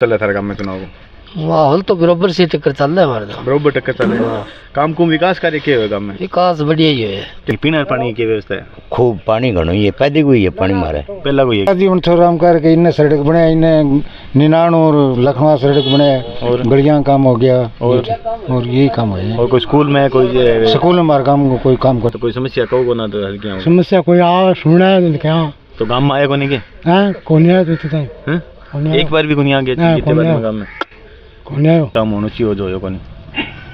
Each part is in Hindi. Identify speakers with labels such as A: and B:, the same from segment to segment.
A: चल रहा थारे गांव में चुनाव
B: माहौल तो बराबर से टक्कर चल रहा है हमारे गाँव।
A: बराबर टक्कर चल रही है। काम कुम विकास कार्य के हुए गांव में?
B: विकास बढ़िया ही है।
A: पीने पानी की व्यवस्था है?
C: खूब पानी घणो ही है, पैदी हुई है पानी मारे
A: पहला कोई है
D: जीवन थोड़ा करके इन्हें सड़क बने, इन्हें निनाण और लखनऊ सड़क बने
A: और
D: गलियां काम हो गया
A: और
D: यही काम है।
A: और कोई स्कूल में कोई
D: स्कूल में हमारे काम कोई काम
A: तो कोई समस्या कहो ना तो हल क्या हो?
D: समस्या कोई आ सुना है क्या
A: तो गांव में आया कोनी के
D: कौन है
A: एक बार भी कोनी आ गया जितने बार में गांव में
D: कौन है
A: काम होना चाहिए जो कोनी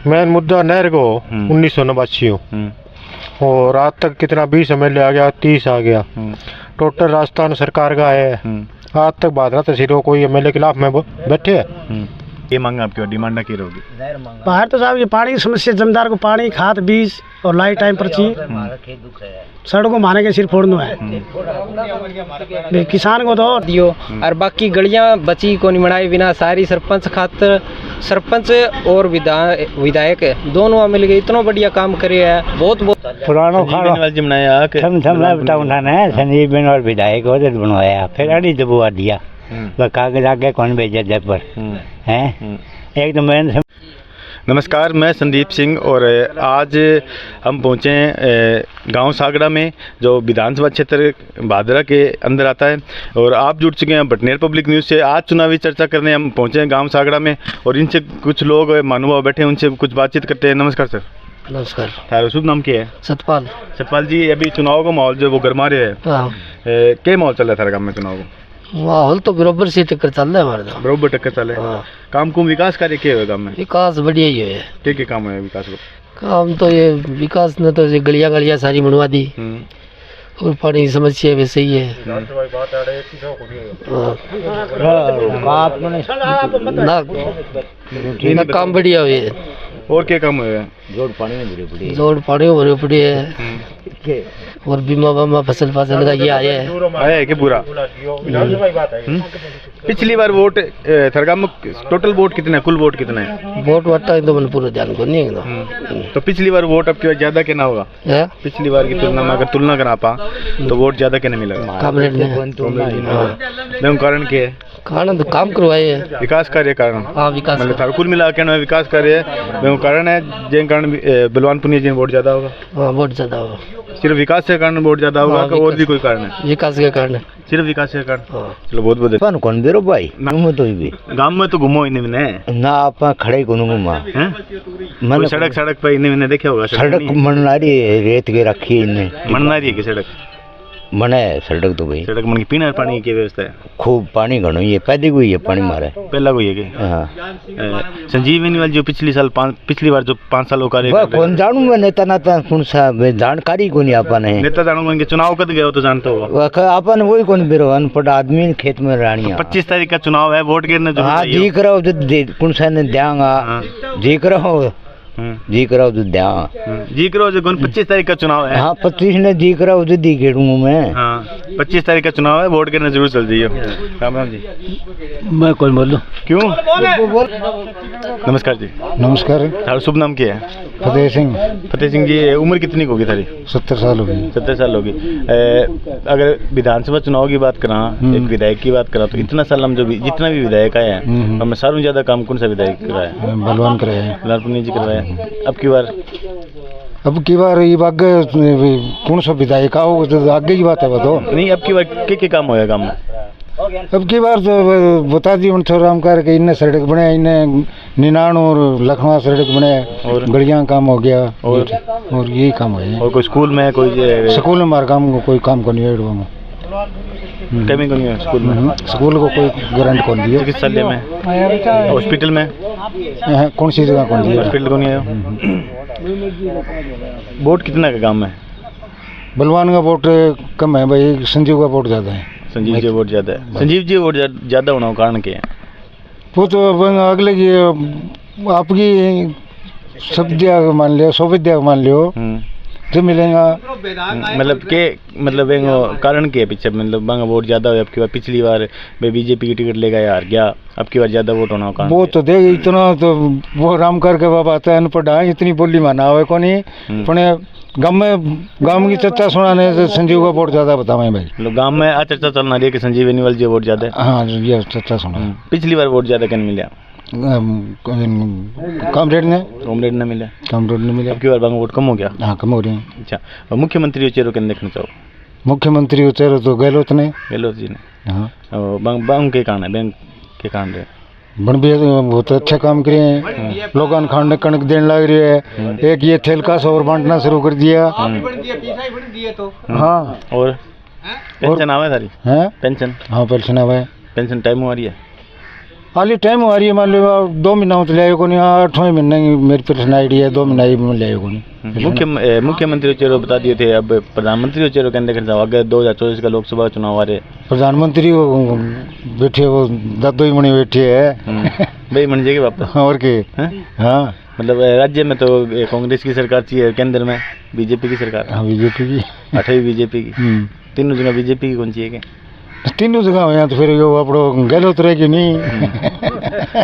E: मेन मुद्दा नहर को 1989 हो और आज तक कितना 20 MLA आ गया, 30 आ गया, टोटल राजस्थान सरकार का है। आज तक भादरा तहसीलों कोई MLA के खिलाफ में बैठे है।
A: ये मांग आपकी डिमांड क्या होगी?
B: बाहर तो साहब ये पानी की समस्या, जमींदार को पानी, खाद, बीज और लाइट टाइम पर चाहिए। सड़कों माने के सिर फोड़ना है किसान को तो
F: दियो और बाकी गलियां बची को नहीं बनाई बिना सारी सरपंच खातर सरपंच और विधायक दोनों मिल गए इतना बढ़िया काम करे है। बहुत
C: पुरानो
A: बनाया
C: संजीव बेनवाल विधायक हो बनवाया, फिर अड़ी दबुआ दिया, कागज आगे कौन भेजा जब पर है एकदम।
A: नमस्कार, मैं संदीप सिंह और आज हम पहुँचे हैं गांव सागड़ा में जो विधानसभा क्षेत्र भादरा के अंदर आता है और आप जुड़ चुके हैं बटनेर पब्लिक न्यूज़ से। आज चुनावी चर्चा करने हम पहुँचे हैं गांव सागड़ा में और इनसे कुछ लोग महानुभाव बैठे हैं, उनसे कुछ बातचीत करते हैं। नमस्कार सर।
B: नमस्कार।
A: तारा शुभ नाम क्या है?
B: सतपाल।
A: सतपाल जी, अभी चुनाव का माहौल जो वो गर्मा रहे है, क्या माहौल चल रहा है थारे गाँव में चुनाव का?
B: माहौल तो बराबर से टक्कर चल रहा है हमारे गाँव।
A: बराबर टक्कर चल रहा है। काम कुम विकास कार्य के हुए गाँव में?
B: विकास बढ़िया ही है।
A: क्या काम है विकास को?
B: काम तो ये विकास ने तो गलियां सारी बनवा दी और पानी की समस्या वैसे ही है ना काम बढ़िया हुए।
A: और क्या काम हुए?
C: जोड़ पानी में
A: हम्म।
C: भरे
B: पड़ी है और बीमा वामा फसल का ये आया है
A: कि पूरा। पिछली बार वोट थरगाम में टोटल वोट कितना है, कुल वोट कितना है?
B: वोट वाटा तो मैंने पूरा ध्यान को नहीं है।
A: तो पिछली बार वोट अब ज्यादा कहना होगा? पिछली बार की तुलना में अगर तुलना करा पा तो वोट ज्यादा कहने मिलेगा?
B: कामरेड ने
A: कारण क्या है?
B: कारण तो काम करवाए है,
A: विकास कार्य कारण।
B: हाँ विकास
A: मतलब कुल मिला के विकास कार्य कारण है जिन कारण बलवान पुनिया जी वोट ज्यादा होगा।
B: हाँ वोट ज्यादा होगा।
A: सिर्फ विकास के कारण वोट ज्यादा होगा और भी कोई कारण है?
B: विकास के कारण,
A: सिर्फ विकास के कारण। चलो बहुत बहुत
C: कौन बेरो भाई
A: गाँव में तो घूमो इन्हें
C: ना आप खड़े को घुमा
A: मन सड़क पे इन्हें देखे होगा?
C: सड़क मननारी रेत के रखी इन्हें
A: मननारी है कि सड़क
C: बने सड़क तो भाई
A: सड़क मन की पीने पानी की व्यवस्था है?
C: खूब पानी घणो ही है, पैदी हुई है पानी मारे
A: पहला कोई है कि संजीव बेनीवाल जो पिछली बार जो 5 साल
C: कौन जानू मैं नेता नाता कौन सा जानकारी को नहीं आपने
A: नेता जानू चुनाव कद गए हो तो जानते होगा
C: आपने वही कौन बेरो अनपढ़ आदमी खेत में रानी
A: 25 तारीख का चुनाव है, वोट गिरने
C: जीक रहो कौन सा ने देंगा जीक रहो जी कराओ तो द्या
A: जी करो जो 25 तारीख का चुनाव है।
C: हाँ 25 ने जी कराओ तो दी गेड़ूंगा मैं।
A: हाँ 25 तारीख का चुनाव है, वोट करने जरूर चल जाइए। राम राम जी।
D: मैं कौन बोलूं?
A: क्यों? नमस्कार जी।
D: नमस्कार।
A: तारा शुभ नाम क्या है?
D: फतेह सिंह।
A: फतेह सिंह जी, उम्र कितनी होगी थारी?
D: 70 साल होगी।
A: 70 साल होगी। अगर विधानसभा चुनाव की बात करा, एक विधायक की बात करा तो इतना साल हम जो जितना भी विधायक आए हैं हमें सारों ज्यादा काम कौन सा विधायक कराया?
D: बलवान कराया,
A: बलवान पुनिया जी करवाया। अब की बार ये आगे कौन सा विधायक आओ तो आगे की बात है बताओ। नहीं अब की बार क्या काम होया काम में?
D: अब की बार तो बता दी थोड़ा करके इन्हें सड़क बने, इन्हें निनाण और लखनऊ सड़क बने और गलियां काम हो गया और यही काम है।
A: और कोई स्कूल में कोई
D: स्कूल में हमारे काम कोई काम को नहीं है
A: कमी को नहीं है स्कूल में?
D: स्कूल को कोई गारंटी कौन दिया?
A: चिकित्सालय में, हॉस्पिटल में
D: कौन सी जगह कौन दिया?
A: हॉस्पिटल को नहीं है। वोट कितना का काम है?
D: बलवान का वोट कम है भाई, संजीव का वोट ज़्यादा है।
A: संजीव जी वोट ज़्यादा है। संजीव जी वोट ज़्यादा होना कारण क्या है?
D: वो तो अगले की आपकी सब दिया मान लियो, सौ विद्या मान लियो, तो मिलेगा।
A: मतलब के मतलब एंगो कारण के पीछे मतलब बांगा वोट ज्यादा हुए अब की बार, पिछली बार बीजेपी की टिकट लेगा यार गया, अब की बार ज्यादा वोट होना होगा।
D: वो तो देख इतना तो वो राम करके बाबा आता है अनपढ़ है, इतनी बोली माना हुआ को नहीं अपने गांव की चर्चा सुनाने से संजीव का वोट ज्यादा बतावे भाई।
A: मतलब गांव में आ चर्चा चलना रही है कि संजीव बेनीवाल जी वोट ज्यादा है।
D: हाँ ये चर्चा सुना।
A: पिछली बार वोट ज्यादा कन मिला,
D: कामरेड ने
A: मिला,
D: कामरेड ने मिला।
A: अब की बार बांगा वोट कम हो गया।
D: हाँ कम हो रही है।
A: अच्छा, और मुख्यमंत्री चेहरों के देखना चाहो?
D: मुख्यमंत्री उचेरो तो गहलोत ने,
A: गहलोत जी ने।
D: हाँ
A: बांग के कारण है, बैंक के कारण रहे
D: बन भी बहुत अच्छा काम करे हैं, लोगों ने खाने कणक देने लग रही है। एक ये थैल का सौर बांटना शुरू कर दिया। हाँ
A: और पेंशन आवे सारी
D: है
A: पेंशन?
D: हाँ पेंशन आवे।
A: पेंशन टाइम हो रही है?
D: हाली टाइम आ रही है, मान लो 2 महीना तो ले को नहीं, 8वें महीने की मेरी पेंशन आई है, 2 महीना में ले को नहीं।
A: मुख्यमंत्री चेहरों बता दिए थे, अब प्रधानमंत्री चेहरों के अंदर आगे 2024 का लोकसभा चुनाव आ रहे।
D: प्रधानमंत्री बैठे वो दादो ही मणि बैठे है
A: भाई मन जाएगी वापस
D: और के। हाँ
A: मतलब राज्य में तो कांग्रेस की सरकार चाहिए, केंद्र में बीजेपी की सरकार।
D: हाँ बीजेपी की,
A: 8वीं बीजेपी की, तीनों जगह बीजेपी की कौन चाहिए क्या?
D: तीनों जगह हो यहाँ तो फिर यो अपनो गलत रहेगी नहीं।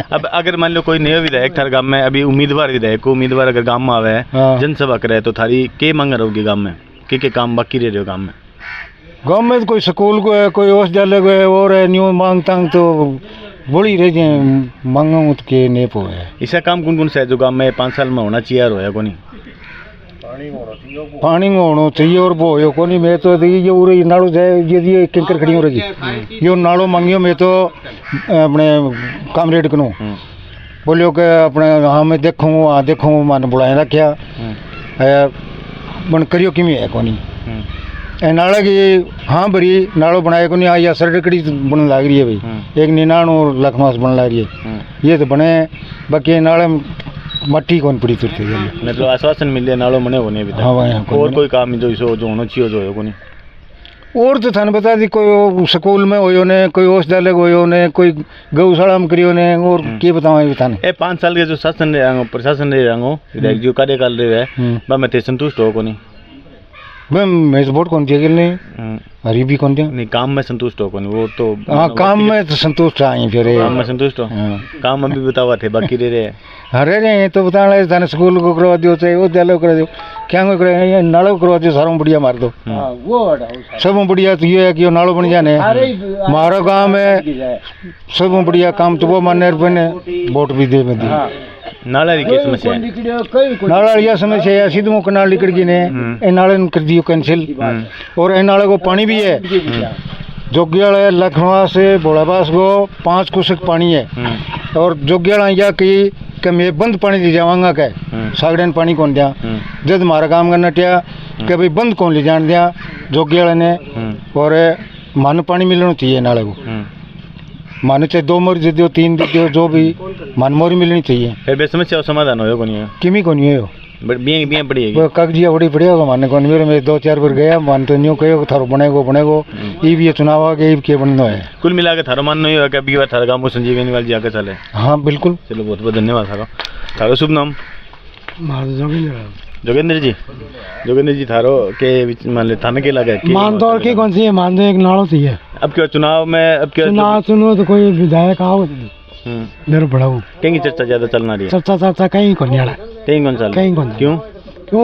A: अब अगर मान लो कोई नया विधायक थारे गांव में, अभी उम्मीदवार विधायक को उम्मीदवार अगर गांव में आवे जनसभा करे तो थारी के मांग रहोगी गांव में, के काम बाकी रह रहे हो गांव में?
D: गांव में तो कोई स्कूल को है, कोई औषधालय को है, और है न्यू मांग तांग तो बड़ी रह जाए मांगा के नेप है।
A: ऐसा काम कौन कौन सा है जो गांव में 5 साल में होना चाहिए और होया को नहीं?
D: पानी होना चाहिए और वो हो को नहीं। मैं तो ये उरे नाड़ो जाए ये कैंकर खड़ी हो रही ये नाड़ो मांगियो। मैं तो अपने कामरेड कनो बोलियो के अपने हाँ मैं देखूँ वहाँ देखूँ मान बुलाए रखा बन करियो किमी है को नहीं। नाला की हाँ बरी नाड़ो बनाए को नहीं, आ या सरकड़ी बन लग रही है भाई, एक 99 लाख मास बन लग रही है, ये तो बने बाकी नाले मट्टी कौन पड़ी तुरते
A: मतलब आश्वासन मिले नालों मने होने अभी तक।
D: हाँ भाई
A: और कोई काम जो इसो जो होना चाहिए जो को नहीं?
D: और तो थाने बता दी कोई स्कूल में होयो ने, कोई औषधालय होयो ने, कोई गौशाला में करियो ने, और के बतावा थाने।
A: ए 5 साल के जो शासन रहे प्रशासन रहे विधायक जो कार्यकाल रहे है बा मैं संतुष्ट हो को नहीं?
D: मैं वोट कौन दिया नहीं, हरी भी कौन दिया
A: नहीं, काम में संतुष्ट हो को नहीं वो तो।
D: हाँ काम में तो संतुष्ट आए फिर
A: काम में संतुष्ट हो। काम अभी बतावा थे बाकी रह रहे हैं।
D: अरे नहीं तो बताना है थाने स्कूल को करवा दियो, चाहे विद्यालय करा दियो, क्या को करे नालो करवा दियो, सारों बढ़िया मार दो सब बढ़िया। तो ये है कि नालो बन जाने हमारा गाँव में सब बढ़िया काम तो वो मानने बने वोट भी दे में दी।
A: नाला की समस्या है,
D: नाला यह समस्या है सीधे मुख नाल निकल गई ने, ए नाले कर दियो कैंसिल। और ए नाले को पानी भी है, जोगियाल है लखनऊ से भोलाबास को 5 कुशक पानी है, और जोगियाल या कि मैं बंद पानी ले जावांगा क्या सागड़न पानी कौन दिया जब हमारा काम करना टिया कि भाई बंद कौन ले जान दिया जोगियाल ने। और मन पानी मिलना चाहिए नाले को, माने चाहे 2 मोरी दे दियो 3 दे दियो, जो भी मन मोरी मिलनी चाहिए।
A: फिर बे समस्या समाधान हो को नहीं है?
D: किमी को नहीं हो
A: बिया बिया पड़ी है
D: वो कागजिया बड़ी बढ़िया को माने कौन मेरे में 2-4 बार गया मान तो न्यू कहो थारो बनेगो ये भी चुनाव आ गए के बनना है।
A: कुल मिला के थारो मानना है कि अभी बार थारा गांव संजीव बेनीवाल जी आगे चले?
D: हाँ बिल्कुल।
A: चलो बहुत बहुत धन्यवाद थारो। थारो शुभ नाम? जोगेंद्र जी। जोगेंद्र जी थारो के मान ले थाने के लगे
B: मानदौर की कौन सी है? मानदौर एक नाड़ो थी है।
A: अब क्या चुनाव में अब क्या
B: चुनाव सुनो तो कोई विधायक आओ मेरे बढ़ाओ
A: कहीं चर्चा ज्यादा चलना रही है?
B: चर्चा कहीं को नहीं आना,
A: कहीं कौन सा
B: कहीं कौन
A: क्यों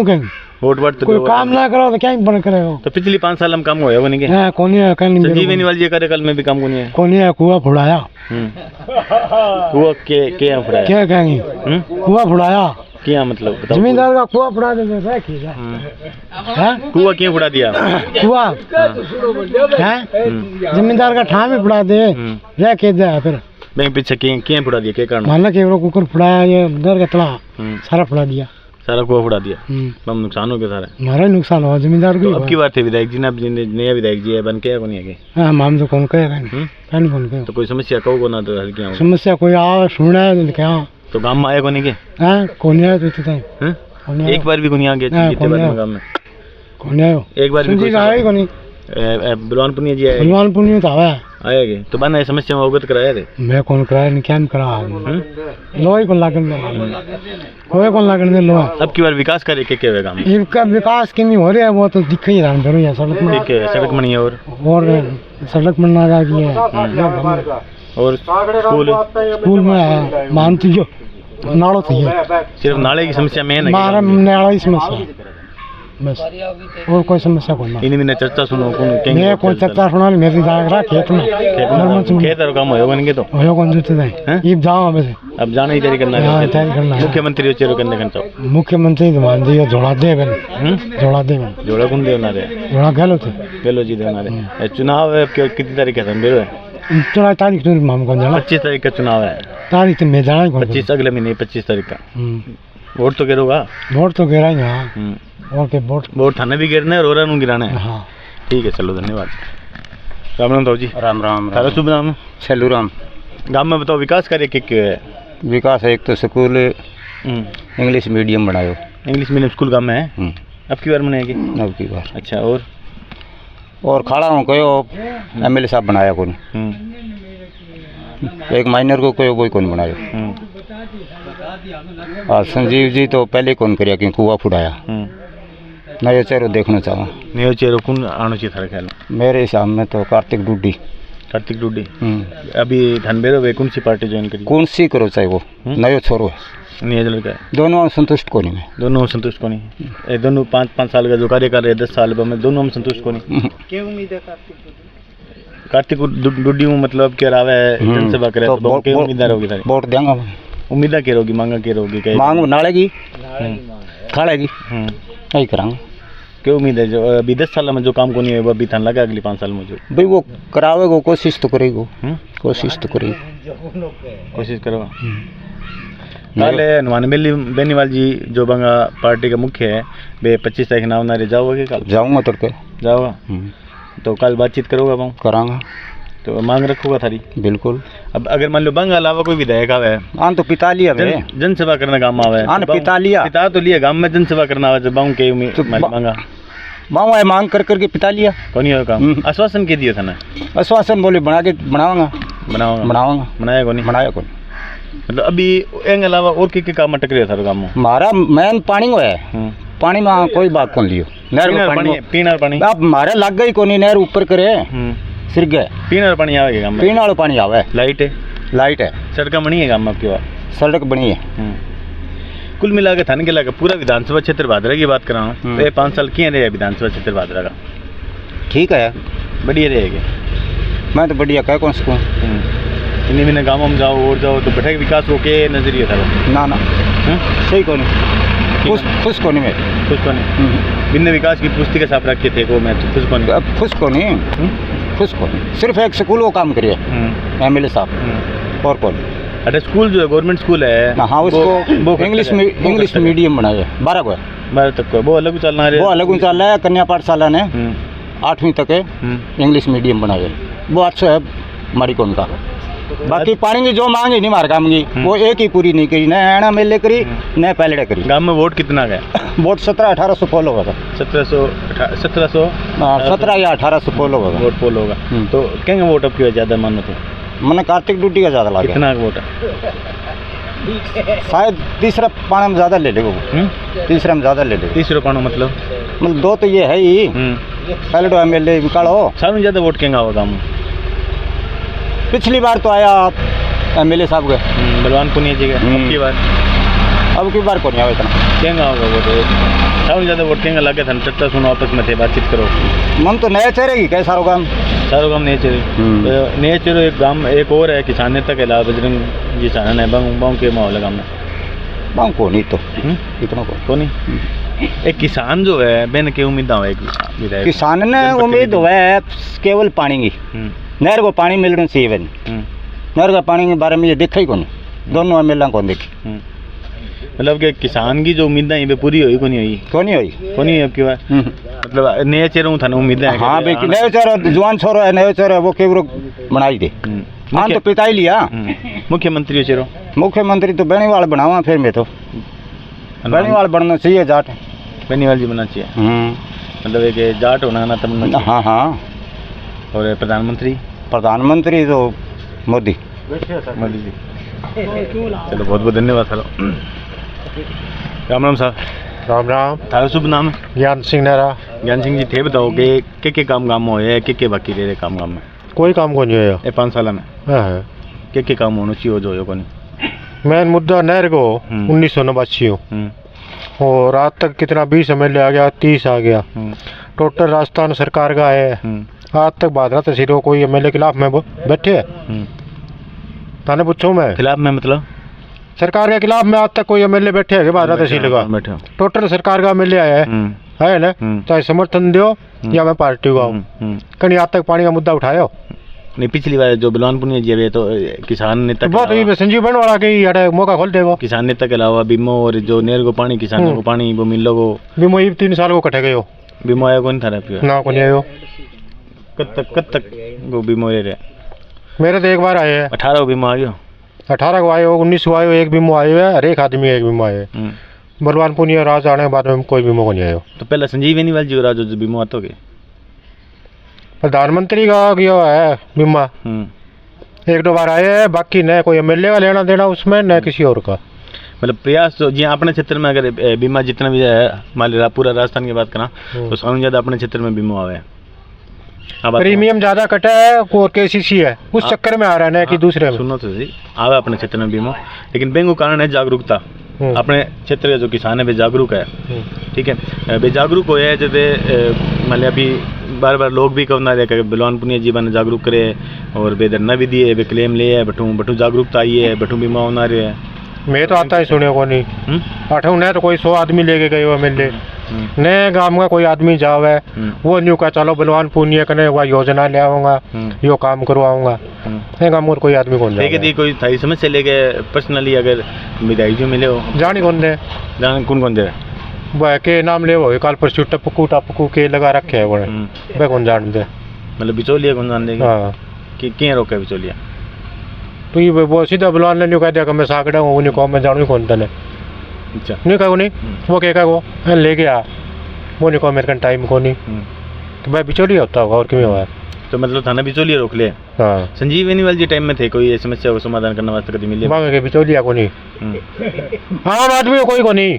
B: कहीं
A: वोट वोट तो
B: कोई काम ना करो तो क्या बन करेगा?
A: तो पिछली 5 साल में काम हुआ वो नहीं क्या?
B: हाँ कौन है कहीं
A: संजीव बेनीवाल जी कार्यकाल में भी काम कौन है?
B: कौन है कुआ फुड़ाया
A: कुआ के यहाँ फुड़ाया
B: क्या कहेंगे? कुआ फुड़ाया
A: क्या मतलब
B: जमींदार का कुआ फुड़ा देते
A: कुआ क्यों फुड़ा दिया?
B: कुआ जमींदार का ठाम ही फुड़ा दे रह के दे फिर
A: बैंक पीछे क्या फुड़ा दिया? क्या कारण?
B: माना कि कुकर फुड़ाया ये दर का तला सारा फुड़ा दिया,
A: सारा कुआ फुड़ा दिया। हम नुकसान हो गया सारा?
B: हमारा नुकसान हुआ जमींदार को।
A: अब की बात है विधायक जी ने नया विधायक जी है बन के नहीं है?
B: हाँ हम तो कौन कहेगा कौन कहे
A: तो कोई समस्या कहो ना तो क्या
B: समस्या कोई आ सुना है क्या?
A: तो गांव में आया को नहीं के?
B: हाँ कौन आया तो
A: एक बार भी को नहीं आ गया गांव में?
B: कौन आयो
A: एक बार भी
B: आया को नहीं?
A: बलवान पुनिया जी आए?
B: बलवान पुनिया तो आया
A: आया गए तो बना समस्या में अवगत कराया थे
B: मैं कौन कराया नहीं क्या करा लोहे को लागन दे कोई कौन लागन दे लोहा
A: अब की बार विकास कार्य क्या हुआ काम
B: इनका विकास की नहीं हो रहा है वो तो दिख ही रहा है सड़क में
A: ठीक है सड़क बनी है और
B: सड़क बनना रही है
A: और
B: स्कूल में है मानती जो नाड़ो थी
A: सिर्फ नाले की समस्या मेन है
B: मारा नाड़ा की समस्या बस और कोई समस्या कोई ना
A: इन मैंने चर्चा सुनो कौन
B: मैं कोई चर्चा सुना मेरी जागरा खेत में
A: खेत और काम होगा नहीं तो
B: होयो कौन जुते हैं ये जाओ वैसे
A: अब जाना ही तैयारी करना
B: हाँ,
A: है
B: तैयारी करना है।
A: मुख्यमंत्री चेरो करने का चाहो
B: मुख्यमंत्री तो मान दियो जोड़ा दे बन जोड़ा दे बन
A: जोड़ा कौन दे ना रे
B: जोड़ा गलो थे
A: गलो जी देना रे चुनाव है कितनी तारीख है बेरो है
B: 14 तारीख को माम कौन जाना
A: 25 तारीख का चुनाव है
B: तारीख तो मैं जाना ही कौन
A: 25 अगले महीने 25 तारीख का वोट तो गिरोगा
B: वोट तो गिरा ही हाँ और के
A: वोट थाने भी गिरना है और ओरा गिराना है
B: हाँ
A: ठीक है चलो धन्यवाद राम राम ताऊ जी
C: राम राम
A: तारा शुभ नाम
C: छेलू राम
A: गाँव में बताओ विकास कार्य क्या है
C: विकास है एक तो स्कूल इंग्लिश मीडियम बनायो
A: इंग्लिश मीडियम स्कूल गाँव में है अब की बार बनाएगी
C: अब की बार
A: अच्छा
C: और खड़ा हूँ कहो एमएलए साहब बनाया कौन एक माइनर को कोई कौन बनायो और संजीव जी तो पहले कौन करिया कि कुआ फुटाया नया चेहरा देखना चाहूँ
A: नयो चेहरा कौन आना चाहिए थारे ख्याल में
C: मेरे हिसाब में तो कार्तिक डूडी
A: कार्तिक डूडी अभी धनबेरो वे कौन सी पार्टी ज्वाइन करी
C: कौन सी करो चाहे वो नयो छोरो है
A: नहीं लड़का है
C: दोनों संतुष्ट को नहीं मैं
A: दोनों संतुष्ट को नहीं ये दोनों 5-5 साल का जो कार्य कर रहे हैं 10 साल में दोनों हम संतुष्ट को नहीं क्या उम्मीद है कार्तिक डूडी में मतलब क्या रहा है जनसभा करे तो क्या उम्मीदवार होगी सारी
C: वोट देंगे
A: उम्मीद क्या होगी मांगा क्या होगी क्या
C: मांग नालेगी खाड़ेगी यही करांगे
A: क्या उम्मीद है जो अभी 10 साल में जो काम को नहीं है वो अभी थान लगा अगले 5 साल में जो
C: भाई वो करावेगा कोशिश तो करेगा कोशिश तो करेगी
A: कोशिश करो कल हनुमान बेनीवाल जी जो बंगा पार्टी का मुख्य है वे 25 तारीख नाम नारे जाओगे कल
C: जाऊँगा तड़के
A: जाओगा तो कल बातचीत करोगा बाऊ
C: करांगा
A: तो मांग रखोगा थारी
C: बिल्कुल
A: अब अगर मान लो बंग अलावा कोई विधायक आवे
C: आन तो पिता लिया
A: जनसेवा करना काम आवे
C: आन पिता लिया
A: पिता तो लिया गांव में जनसेवा करना आवे बाऊ के मांगा
C: माँ मांग कर करके पिता लिया
A: कौन ही काम आश्वासन के दिया था ना
C: आश्वासन बोले बना के बनाऊंगा
A: बनाया कौन
C: बनाया कौन
A: मतलब अभी एंग अलावा और के काम अटक रहे था काम
C: हमारा मेन पानी को है पानी में कोई बात कौन लियो नहर में पानी
A: पीना पानी
C: अब हमारे लग गई कोनी नहर ऊपर करे सिर गए
A: पीना पानी आवेगा गांव में
C: पीने वाला पानी आवे लाइट है
A: सड़क बनी है गांव में आपकी बार
C: सड़क बनी है
A: कुल मिला के थाने के लगा पूरा विधानसभा क्षेत्र भादरा की बात कर रहा हूँ तो 5 साल किए रहे विधानसभा क्षेत्र भादरा का
C: ठीक है
A: बढ़िया रहेगा
C: मैं तो बढ़िया कह कौन सकूँ
A: इन्हीं महीने गाँव में जाओ और जाओ तो बैठे विकास हो के नजरिए था
C: ना सही कौन खुश को नहीं मैं
A: खुश को नहीं बिना विकास की पुस्तिका छाप रखे थे को मैं तो खुश को नहीं
C: खुश को नहीं सिर्फ एक स्कूल वो काम करिए एमएलए साहब और कौन
A: अरे स्कूल जो है गवर्नमेंट स्कूल है
C: हाँ उसको इंग्लिश मीडियम बनाया 12
A: तक को वो अलग चल रहा है
C: वो अलग चल रहा है कन्या पाठशाला ने 8वीं तक है इंग्लिश मीडियम बनाया वो अच्छा है हमारी कौन का बाकी पानी की जो मांगी नहीं मार काम की वो एक ही पूरी नहीं करी न ऐना मेले करी न पहले करी
A: गांव में वोट कितना गया
C: वोट 1700-1800 पोल होगा 17 या 1800 पोल होगा
A: वोट पोल होगा तो क्या वोट अब क्यों ज़्यादा मानो तो
C: मैंने कार्तिक ड्यूटी का ज़्यादा लगा
A: कितना वोट
C: शायद तीसरा पानी में ज़्यादा ले लेगा तीसरा में ज़्यादा ले लेगा
A: तीसरा पानी मतलब
C: 2 तो ये है ही पहले तो एमएलए निकालो
A: सारे ज़्यादा वोट क्या होगा गाँव में
C: पिछली बार तो आया आप एमएलए साहब गए
A: बलवान पुनिया जी गए
C: अब की बार को नहीं आया इतना
A: क्या होगा वोट सारे ज़्यादा वोट क्या लगे था चर्चा सुनो आपस में थे बातचीत करो
C: मन तो नया चेहरे की कैसा होगा
A: सारो गाँव नए चेहरे नए चेहरे एक गाँव एक और है किसान नेता के अलावा बजरंग जी सानन है बाऊ के माहौल है गाँव में
C: बाऊ को नहीं तो इतना को
A: नहीं एक किसान जो है बेन के उम्मीद है
C: किसान ने उम्मीद है केवल पानी की नहर को पानी मिलना चाहिए बन नहर का पानी के बारे में ये देखा ही कौन दोनों एमएलए कौन देखी
A: मतलब कि किसान की जो उम्मीदें हैं पूरी हुई को नहीं हुई अब की बार मतलब नए चेहरों था ना उम्मीदें
C: हाँ भाई नए चेहरा जवान छोरो है नए चेहरा वो केवल बनाई दे हाँ तो पिता ही लिया
A: मुख्यमंत्री चेहरों
C: मुख्यमंत्री तो बेनीवाल बनावा फिर मैं तो बेनीवाल बनना चाहिए जाट
A: बेनीवाल जी बनना चाहिए मतलब एक जाट होना ना तब
C: हाँ
A: और प्रधानमंत्री
C: प्रधानमंत्री तो मोदी।
A: मोदी जी। चलो बहुत बहुत धन्यवाद सर। राम राम साहब।
E: राम राम।
A: थारा शुभ नाम है?
E: ज्ञान सिंह नेहरा।
A: ज्ञान सिंह जी थे बताओ कि के काम होए है के बाकी रह रहे काम में?
E: कोई काम को नहीं है
A: ये 5 साल में
E: हाँ।
A: के काम होना चाहिए जो को नहीं?
E: मेन मुद्दा नहर को 1989 और आज तक कितना 20 MLA आ गया, 30 आ गया, टोटल राजस्थान सरकार का है। आज तक बादरा तहसील को कोई MLA खिलाफ में बैठे है? थाने पूछो मैं
A: खिलाफ में मतलब
E: सरकार के खिलाफ में आज तक कोई MLA बैठे है बादरा तहसील का?
A: बैठे
E: टोटल सरकार का MLA है ना, चाहे समर्थन दो या मैं पार्टी को आऊँ, कहीं आज तक पानी का मुद्दा उठाया
A: नहीं? पिछली बार जो बिलवान पुनिया जी है तो किसान नेता
E: बहुत ही संजीव बन वाला के यार मौका खोल देगा।
A: किसान नेता के अलावा बीमो और जो नेर को पानी किसानों को पानी वो मिल लो
E: बीमो 3 साल को कटे गए
A: बीमो आया कौन था
E: ना को नहीं आयो।
A: कब तक वो बीमो रहे?
E: मेरे तो एक बार आए हैं
A: 18 बीमो आ गया,
E: 18 को आए हो, 19 को आए हो, एक बीमो आए है, हर एक आदमी एक बीमो आए। बलवान पुनिया राज आने के बाद में कोई बीमो को नहीं आयो। तो
A: पहले संजीवनी वाले जी जो बीमो आता हो
E: प्रधानमंत्री का गया है बीमा, 1-2 बार आए हैं, बाकी न कोई MLA का लेना देना उसमें न किसी और का।
A: मतलब प्रयास तो जी अपने क्षेत्र में अगर बीमा जितना भी है मान लीजिए पूरा राजस्थान की बात करा तो सबसे ज्यादा अपने क्षेत्र में बीमा आवे है।
E: प्रीमियम ज्यादा कटा है और KCC है उस चक्कर में आ रहा है ना कि दूसरे में।
A: सुनो तो सही आवे अपने क्षेत्र में बीमा, लेकिन बैंक कारण है जागरूकता। अपने क्षेत्र के जो किसान है वे जागरूक है, ठीक है, वे जागरूक हो जैसे मान लिया अभी बार बार लोग भी कहना रहे बिलवान पुनिया जी बने जागरूक करे और वे धरना भी दिए, वे क्लेम ले है बठू जागरूकता आई है, बठू बीमा होना रहे है।
E: मैं तो आता ही सुने को नहीं, 8 ने तो कोई 100 आदमी लेके गए MLA नए गांव का कोई आदमी जावे वो न्यू का चलो बलवान पुनिया कने हुआ योजना ले आऊंगा यो काम करवाऊंगा, गांव कोई आदमी कौन
A: जाए? कोई थारी समस्या लेके पर्सनली अगर विधायक जी मिले हो
E: जानी कौन दे?
A: जान कौन दे?
E: वह के नाम ले वो कल परसों टपकू के लगा रखे है वह कौन जान दे?
A: मतलब बिचौलिया कौन जान देगा?
E: हाँ
A: कि क्या रोके बिचौलिया?
E: तो ये वो सीधा बलवान ने न्यू कह दिया कि मैं सागड़ा हूँ, उन्हीं को मैं जानू कौन तने।
A: अच्छा
E: नहीं कहो नहीं वो कह वो ले गया वो नहीं कहो मेरे कन टाइम को नहीं तो भाई बिचौलिया होता होगा और क्यों हुआ है?
A: तो मतलब थाना बिचौलिया रोक ले।
E: हाँ
A: संजीवनी वाले जी टाइम में थे कोई समस्या को समाधान करने वास्ते कभी मिले?
E: मांगे के बिचौलिया को नहीं आम आदमी कोई को नहीं।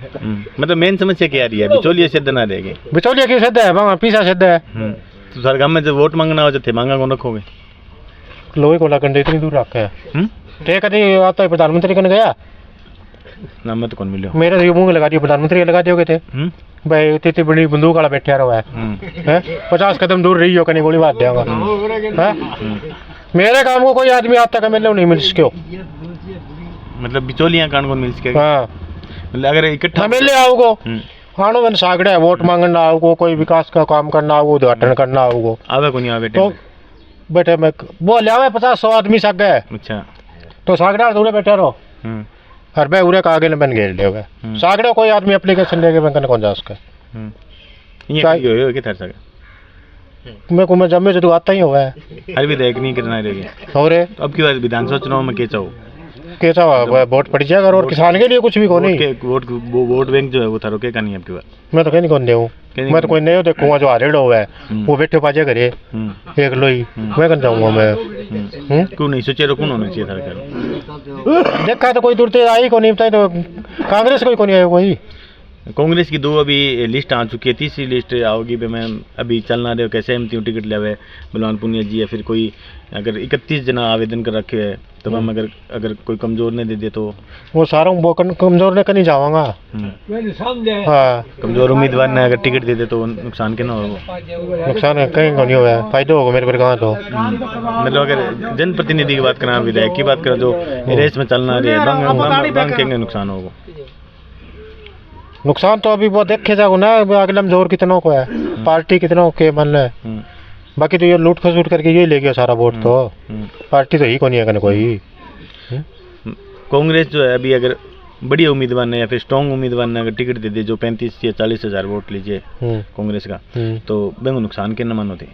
A: मतलब मेन समस्या क्या आ रही है? बिचौलिया सिद्ध ना रहेगी?
E: बिचौलिया की सिद्ध है मांगा पीछा सिद्ध है।
A: तो सर गाँव में जब वोट मांगना हो जाते मांगा कौन रखोगे?
E: लोहे को लगन इतनी दूर रखा है ते कभी आता है प्रधानमंत्री कन गया
A: ना मैं तो कौन मिलो
E: मेरे से मुंह लगा दिया प्रधानमंत्री लगा दियोगे थे भाई इतनी बड़ी बंदूक वाला बैठा रहा है 50 कदम दूर रही हो कहीं गोली मार देगा। मेरे काम को कोई आदमी आज तक MLA नहीं मिल सके।
A: मतलब बिचौलिया कान कौन मिल सके?
E: हाँ
A: मतलब अगर इकट्ठा
E: MLA आओगो आनो मैंने सागड़ा है वोट मांगना आओगो, कोई विकास का काम करना आओगो, उद्घाटन करना आओगो
A: आवे को नहीं आवे
E: तो बेटे मैं वो ले आवे 50-100 आदमी साग गए।
A: अच्छा
E: तो सागड़ा दूर बैठे रहो हर भाई उरे का आगे न बन गए ले सागड़ा कोई आदमी एप्लीकेशन लेके बैंक कौन जा सके?
A: ये किधर सके
E: मैं को मैं जम्मे से तो आता ही हुआ है
A: हर विधायक नहीं करना रहेगा।
E: और
A: अब की बार विधानसभा चुनाव में क्या चाहो?
E: कैसा वोट पड़ जाएगा और किसान के लिए कुछ भी को नहीं।
A: वोट बैंक जो है वो थारो के का नहीं आपकी बात?
E: मैं तो कहीं कौन दे मैं तो कोई नहीं देखूंगा जो हारेड हुआ है वो बैठे पाजे करे एक लोई मैं कौन जाऊंगा मैं?
A: क्यों नहीं सोचे कौन होना चाहिए था?
E: देखा तो कोई दूर से आई को नहीं बताई तो कांग्रेस कोई को नहीं आया कोई।
A: कांग्रेस की 2 अभी लिस्ट आ चुकी है, तीसरी लिस्ट आओगी भी। मैं अभी चलना रहे हो कैसे एमती टिकट ले बलवान पुनिया जी या फिर कोई अगर 31 जना आवेदन कर रखे है तो हम अगर कोई कमजोर ने दे दे तो
E: वो सारा कमजोर ने कहीं जाऊंगा। हाँ
A: कमजोर उम्मीदवार ने अगर टिकट दे दे तो नुकसान क्या ना होगा?
E: नुकसान कहीं को नहीं होगा, फायदा होगा मेरे पर कहाँ तो।
A: मतलब अगर जनप्रतिनिधि की बात करें विधायक की बात करें जो रेस में चलना रही है नुकसान होगा?
E: नुकसान तो अभी वो देखे जाओ ना अगला में जोर कितनों को है पार्टी कितनों के मन है। बाकी तो ये लूट खसूट करके ये ले गया सारा वोट तो पार्टी तो ही को नहीं है कोई।
A: कांग्रेस जो है अभी अगर बड़ी उम्मीदवार ने या फिर स्ट्रॉन्ग उम्मीदवार ने अगर टिकट दे दे जो 35 या 40 हज़ार वोट लीजिए कांग्रेस का तो बैंक नुकसान के न मानो थे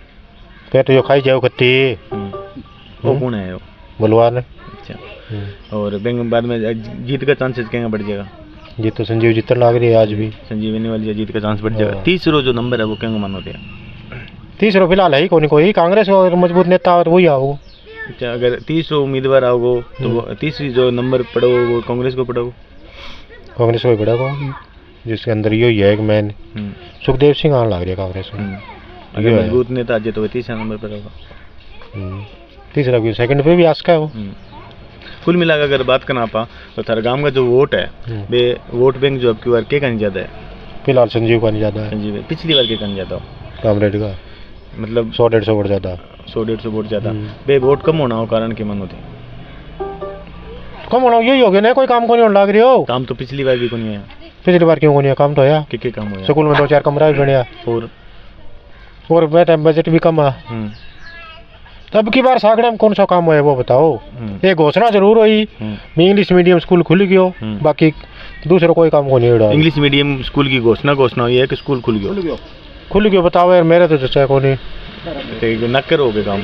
E: फिर तो जो खाई जाओ कत्ती
A: वो कौन है?
E: बलवान।
A: अच्छा और बैंक बाद में जीत का चांसेस क्या बढ़ जाएगा?
E: जीत तो संजीव जीतने लग रही है आज भी
A: संजीवनी वाली जीत का चांस बढ़ जाएगा। 30 जो नंबर है वो क्या मानो थे?
E: 30 फिलहाल है ही कोई कांग्रेस को मजबूत नेता और वही आओ
A: अच्छा, अगर तीसरा उम्मीदवार आओगे तो वो तीसरी जो नंबर पड़ो वो कांग्रेस को पड़ोगे?
E: कांग्रेस को ही पड़ा को, जिसके अंदर यो ही है एक मैन सुखदेव सिंह आने लग रहा है कांग्रेस में।
A: अगर मजबूत नेता आज तो वो तीसरा नंबर पर होगा।
E: तीसरा भी सेकंड पे भी आस्का है वो।
A: कुल मिलाकर अगर बात करना आपा तो थारे गांव का जो वोट है वे वोट बैंक जो आपकी बार के कहीं ज़्यादा है?
E: फिलहाल संजीव का नहीं ज़्यादा है।
A: संजीव पिछली बार के कहीं ज़्यादा हो?
E: कामरेड का
A: मतलब
E: 100-150 वोट ज़्यादा।
A: 100-150 वोट ज़्यादा। बे वोट कम होना हो कारण के मन होते?
E: कम होना यही हो गया ना, कोई काम को नहीं होने लग रही हो।
A: काम तो पिछली बार भी को नहीं आया।
E: पिछली बार क्यों को नहीं है? काम तो आया।
A: कि काम हुआ?
E: स्कूल में 2-4 कमरा भी बनया और बजट भी कम है। तब की बार सागड़ा में कौन सा काम हुआ है वो बताओ? ये घोषणा जरूर हुई इंग्लिश मीडियम स्कूल खुल गयो, बाकी दूसरा कोई काम को नहीं हुआ।
A: इंग्लिश मीडियम स्कूल की घोषणा हुई है कि स्कूल खुल गयो
E: बताओ यार, मेरे तो चचा को नहीं
A: नक्कर हो गए काम।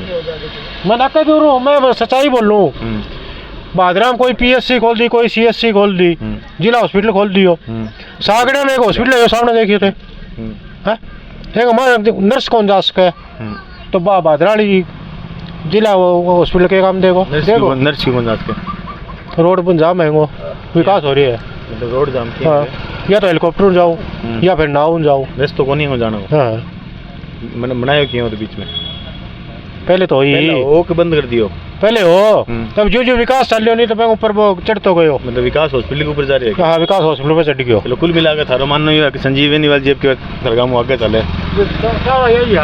E: मैं नक्कर क्यों रहूँ, मैं सच्चाई बोल रहा हूँ। बादराम कोई PSC खोल दी, कोई CSC खोल दी, जिला हॉस्पिटल खोल दियो। सागड़ा में एक हॉस्पिटल है सामने देखिए थे, एक हमारे नर्स कौन जा सके तो बादराड़ी जिला वो हॉस्पिटल के काम देखो।
A: नर्स की कौन जा सके?
E: रोड पर जाम है, विकास हो रही है।
A: मतलब रोड जाम की
E: हाँ, या तो हेलीकॉप्टर जाओ या फिर नाव जाओ,
A: रस्तो को नहीं हो जाना।
E: हाँ
A: बनायो क्यों तो बीच में?
E: पहले तो ही
A: वो के बंद कर दियो
E: पहले हो, तब जो विकास चल रहा नहीं तो मैं ऊपर वो चढ़ तो गयो।
A: मतलब विकास हॉस्पिटल के ऊपर जा रहे हैं?
E: हाँ, विकास हॉस्पिटल पे चढ़ गयो।
A: चलो कुल मिलाकर थारो मानना ये है कि संजीवनी वाली जेब के सरगाम आगे चले।
E: यही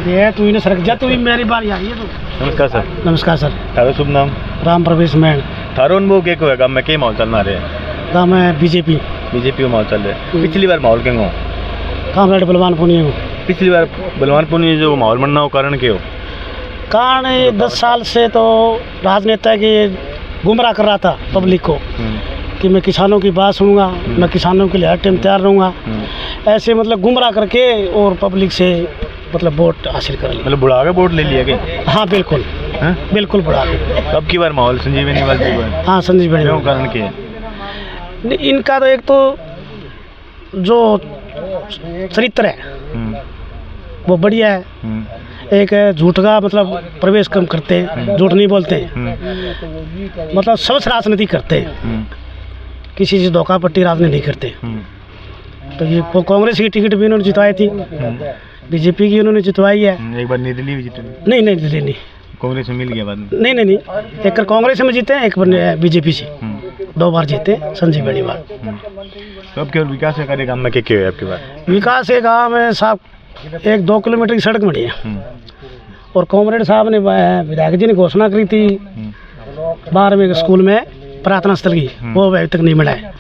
E: है
B: तू इन्हें सरक जा, तू ही मेरी बारी आ रही है। तो
A: नमस्कार सर।
B: नमस्कार सर।
A: थारो शुभ नाम?
B: राम प्रवेश मैन।
A: थारो अनुभव क्या को है गाँव में, क्या माहौल चलना रहे हैं?
B: गाँव में बीजेपी
A: का माहौल चल रहा है। पिछली बार माहौल क्या हो?
B: कामरेड बलवानपुर हो।
A: पिछली बार बलवानपुर जो माहौल बनना हो कारण क्या हो?
B: कारण ये 10 साल से तो राजनेता की गुमराह कर रहा था पब्लिक को कि मैं किसानों की बात सुनूंगा, मैं किसानों के लिए हर टाइम तैयार रहूँगा, ऐसे मतलब गुमराह करके और पब्लिक से मतलब वोट हासिल कर लिया।
A: मतलब बुढ़ा के वोट ले लिया क्या?
B: हाँ बिल्कुल, बिल्कुल बुढ़ा के।
A: अब की बार माहौल संजीवनी वाली
B: हाँ संजीवनी
A: क्यों कारण क्या है?
B: नहीं, इनका तो एक तो जो चरित्र है वो बढ़िया है। एक झूठ का मतलब प्रवेश कम करते हैं, झूठ नहीं बोलते हैं, मतलब सबसे राजनीति करते हैं, किसी से धोखापट्टी राजनीति नहीं करते। तो ये कांग्रेस की टिकट भी इन्होंने जितवाई थी, बीजेपी की उन्होंने जितवाई है।
A: एक बार निर्दलीय भी जीते?
B: नहीं नहीं दिल्ली नहीं,
A: कांग्रेस में मिल गया बाद में?
B: नहीं नहीं नहीं, एक कांग्रेस में जीते हैं, एक बार बीजेपी से 2 बार जीते संजीव बेनीवाल।
A: तो अब केवल विकास का कार्य काम में क्या है आपके पास?
B: विकास के काम में साहब 1-2 किलोमीटर की सड़क बनी है और कॉमरेड साहब ने विधायक जी ने घोषणा करी थी 12वें स्कूल में प्रार्थना स्थल की, वो अभी तक नहीं मिला है।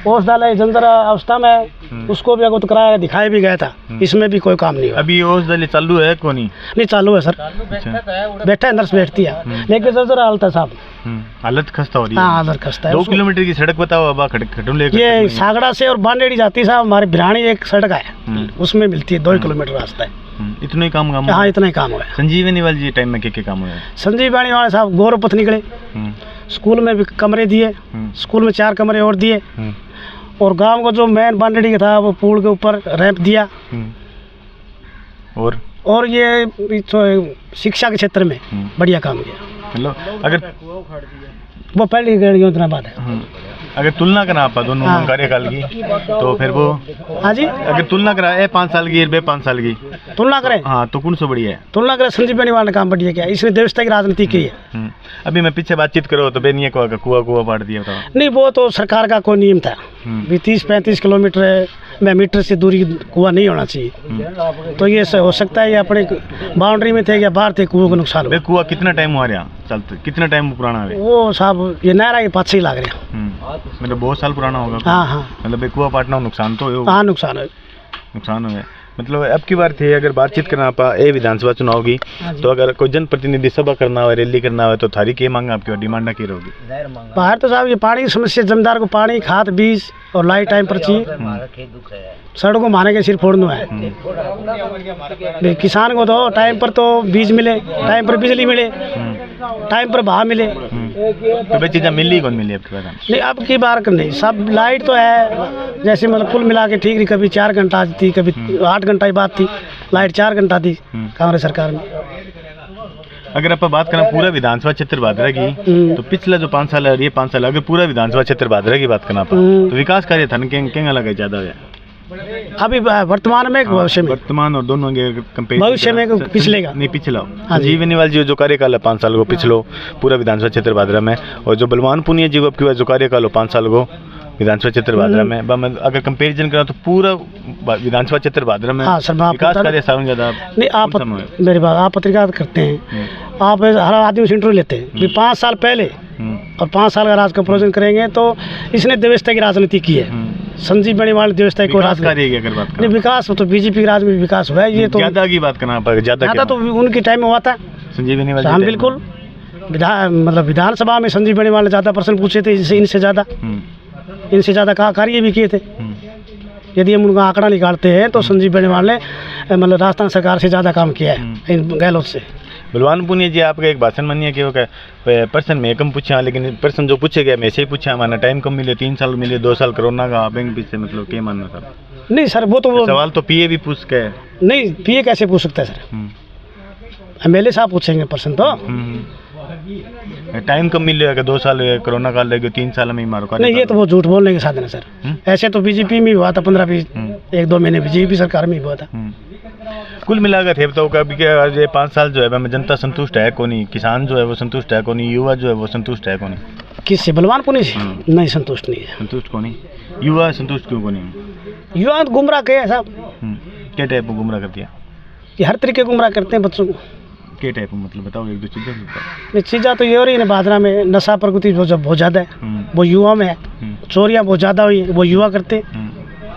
B: ओस डाला जंजर अवस्था में, उसको भी अगुत कराया, दिखाया भी गया था, इसमें भी कोई काम नहीं हुआ।
A: अभी ओस डाले चालू है को नहीं
B: चालू है सर। बैठा है, नर्स बैठती है, लेकिन जंजर हालत है साहब,
A: हालत खस्ता हो रही है।
B: हाँ हालत खस्ता है।
A: 2 किलोमीटर की सड़क बताओ अब खटू लेकर?
B: ये सागड़ा से और बांडेड़ी जाती साहब, हमारे भिरानी एक सड़क है उसमें मिलती है, 2 किलोमीटर रास्ता है।
A: इतना ही काम
B: हाँ इतना ही काम हुआ।
A: संजीवनी वाली जी टाइम में क्या काम हुआ?
B: संजीवनी वाले साहब गौरवपथ निकले, स्कूल में भी कमरे दिए, स्कूल में 4 कमरे और दिए, और गांव का जो मेन बांडेड़ी का था वो पुल के ऊपर रैंप दिया, और ये शिक्षा के क्षेत्र में बढ़िया काम किया।
A: मतलब अगर
B: वो पहली योजना बात है।
A: अगर तुलना करा आप दोनों कार्यकाल की तो फिर वो,
B: हाँ जी,
A: अगर तुलना करा 5 साल की 5 साल की
B: तुलना करें,
A: हाँ तो कौन सा बढ़िया है?
B: तुलना करें संजीव बेनीवाल ने काम बढ़िया किया, इसने व्यवस्था की राजनीति की है।
A: अभी मैं पीछे बातचीत करो तो बेनिया को कुआ पाट दिया था।
B: नहीं, वो तो सरकार का कोई नियम था, 30-35 किलोमीटर में मीटर से दूरी कुआं नहीं होना चाहिए, तो ये हो सकता है ये अपने बाउंड्री में थे या बाहर थे, कुआं को नुकसान हुआ।
A: कुआ कितना टाइम हुआ रहा चलते, कितना टाइम पुराना है
B: वो साहब? ये नहरा के पास ही लग रहा,
A: मतलब बहुत साल पुराना होगा।
B: हाँ हाँ, मतलब
A: कुआ पाटना नुकसान तो
B: हाँ नुकसान है,
A: नुकसान हुआ। मतलब अब की बार थे अगर बातचीत करना आप विधानसभा चुनाव की, तो अगर कोई जनप्रतिनिधि सभा करना हो, रैली करना हो, तो थारी क्या मांग आपकी डिमांड क्या होगी?
B: बाहर तो साहब ये पानी की समस्या, जमींदार को पानी, खाद, बीज और लाइट टाइम पर चाहिए, सड़कों माने के सिर फोड़ना है। किसान को तो टाइम पर तो बीज मिले, टाइम पर बिजली मिले, टाइम पर भाव मिले,
A: तो चीज़ें मिली कौन मिली आपके पास?
B: नहीं अब की बार नहीं, सब लाइट तो है, जैसे मतलब कुल मिला के ठीक रही, कभी 4 घंटा थी, कभी 8 घंटा की बात थी, लाइट 4 घंटा थी कांग्रेस सरकार में।
A: अगर आप बात करें पूरा विधानसभा क्षेत्र भादरा की, तो पिछला जो 5 साल है और ये 5 साल, अगर पूरा विधानसभा क्षेत्र भादरा की बात करना तो विकास कार्य था क्या लगा ज़्यादा है
B: अभी वर्तमान में, भविष्य में?
A: वर्तमान और दोनों के कंपेयर,
B: भविष्य में पिछले का
A: नहीं पिछला।
B: हाँ जी।
A: संजीव बेनीवाल जी जो कार्यकाल है 5 साल को पिछलो पूरा विधानसभा क्षेत्र भादरा में, और जो बलवान पुनिया जी को जो कार्यकाल हो 5 साल को विधानसभा क्षेत्र भादरा में, अगर कंपैरिजन करा तो पूरा विधानसभा क्षेत्र भादरा में विकास कार्य ज़्यादा
B: नहीं। आप मेरी बात, आप पत्रकार करते हैं, आप हर आदमी से इंटरव्यू लेते हैं, 5 साल पहले और 5 साल का राज कंपेरिजन करेंगे तो इसने व्यवस्था की राजनीति की है। संजीव बेनीवाल व्यवस्था को राजनीति विकास तो बीजेपी राज में विकास हुआ है। ये तो
A: ज़्यादा की बात करना पर ज़्यादा
B: तो उनके टाइम में हुआ था
A: संजीव बेनीवाल।
B: हाँ बिल्कुल, विधानसभा में संजीव बेनीवाल ने ज़्यादा प्रश्न पूछे थे, इनसे ज़्यादा कार्य भी किए थे। यदि हम उनका आंकड़ा निकालते हैं तो संजीव बेनीवाल ने मतलब राजस्थान सरकार से ज़्यादा काम किया है इन गहलोत से।
A: बलवान पुनिया जी आपका एक भाषण मानिए कि वो पर्सन में कम पूछा, लेकिन पर्सन जो पूछे गया मैं ऐसे ही पूछा, हमारा टाइम कम मिले, 3 साल मिले, 2 साल कोरोना का बैंक पीछे, मतलब क्या मानना था?
B: नहीं सर, वो तो
A: सवाल तो पीए भी पूछ के
B: नहीं, पीए कैसे पूछ सकता है सर? एमएलए साहब पूछेंगे पर्सन तो।
A: टाइम कम मिले, अगर 2 साल कोरोना काल लगे, 3 साल में ही मारो। नहीं,
B: ये तो वो झूठ बोलने के साधन है सर। ऐसे तो बीजेपी में हुआ था 15-20 1-2 महीने बीजेपी सरकार में हुआ था।
A: कुल मिलाकर थे तो कभी ये 5 साल जो है जनता संतुष्ट है को नहीं, किसान जो है वो संतुष्ट है को नहीं, युवा जो है वो संतुष्ट है को नहीं?
B: किससे? बलवान पुनिया से? नहीं, संतुष्ट नहीं है।
A: संतुष्ट को नहीं? युवा संतुष्ट क्यों को नहीं?
B: युवा तो गुमराह किया साहब।
A: क्या टाइप को गुमराह कर दिया?
B: कि हर तरीके गुमराह करते हैं बच्चों को।
A: क्या टाइप मतलब बताओ, 1-2 चीज़ें?
B: ये चीज़ें तो ये हो रही है भादरा में, नशा प्रगति बहुत ज़्यादा है, वो युवा में है। चोरियाँ बहुत ज़्यादा हुई है, वो युवा करते हैं।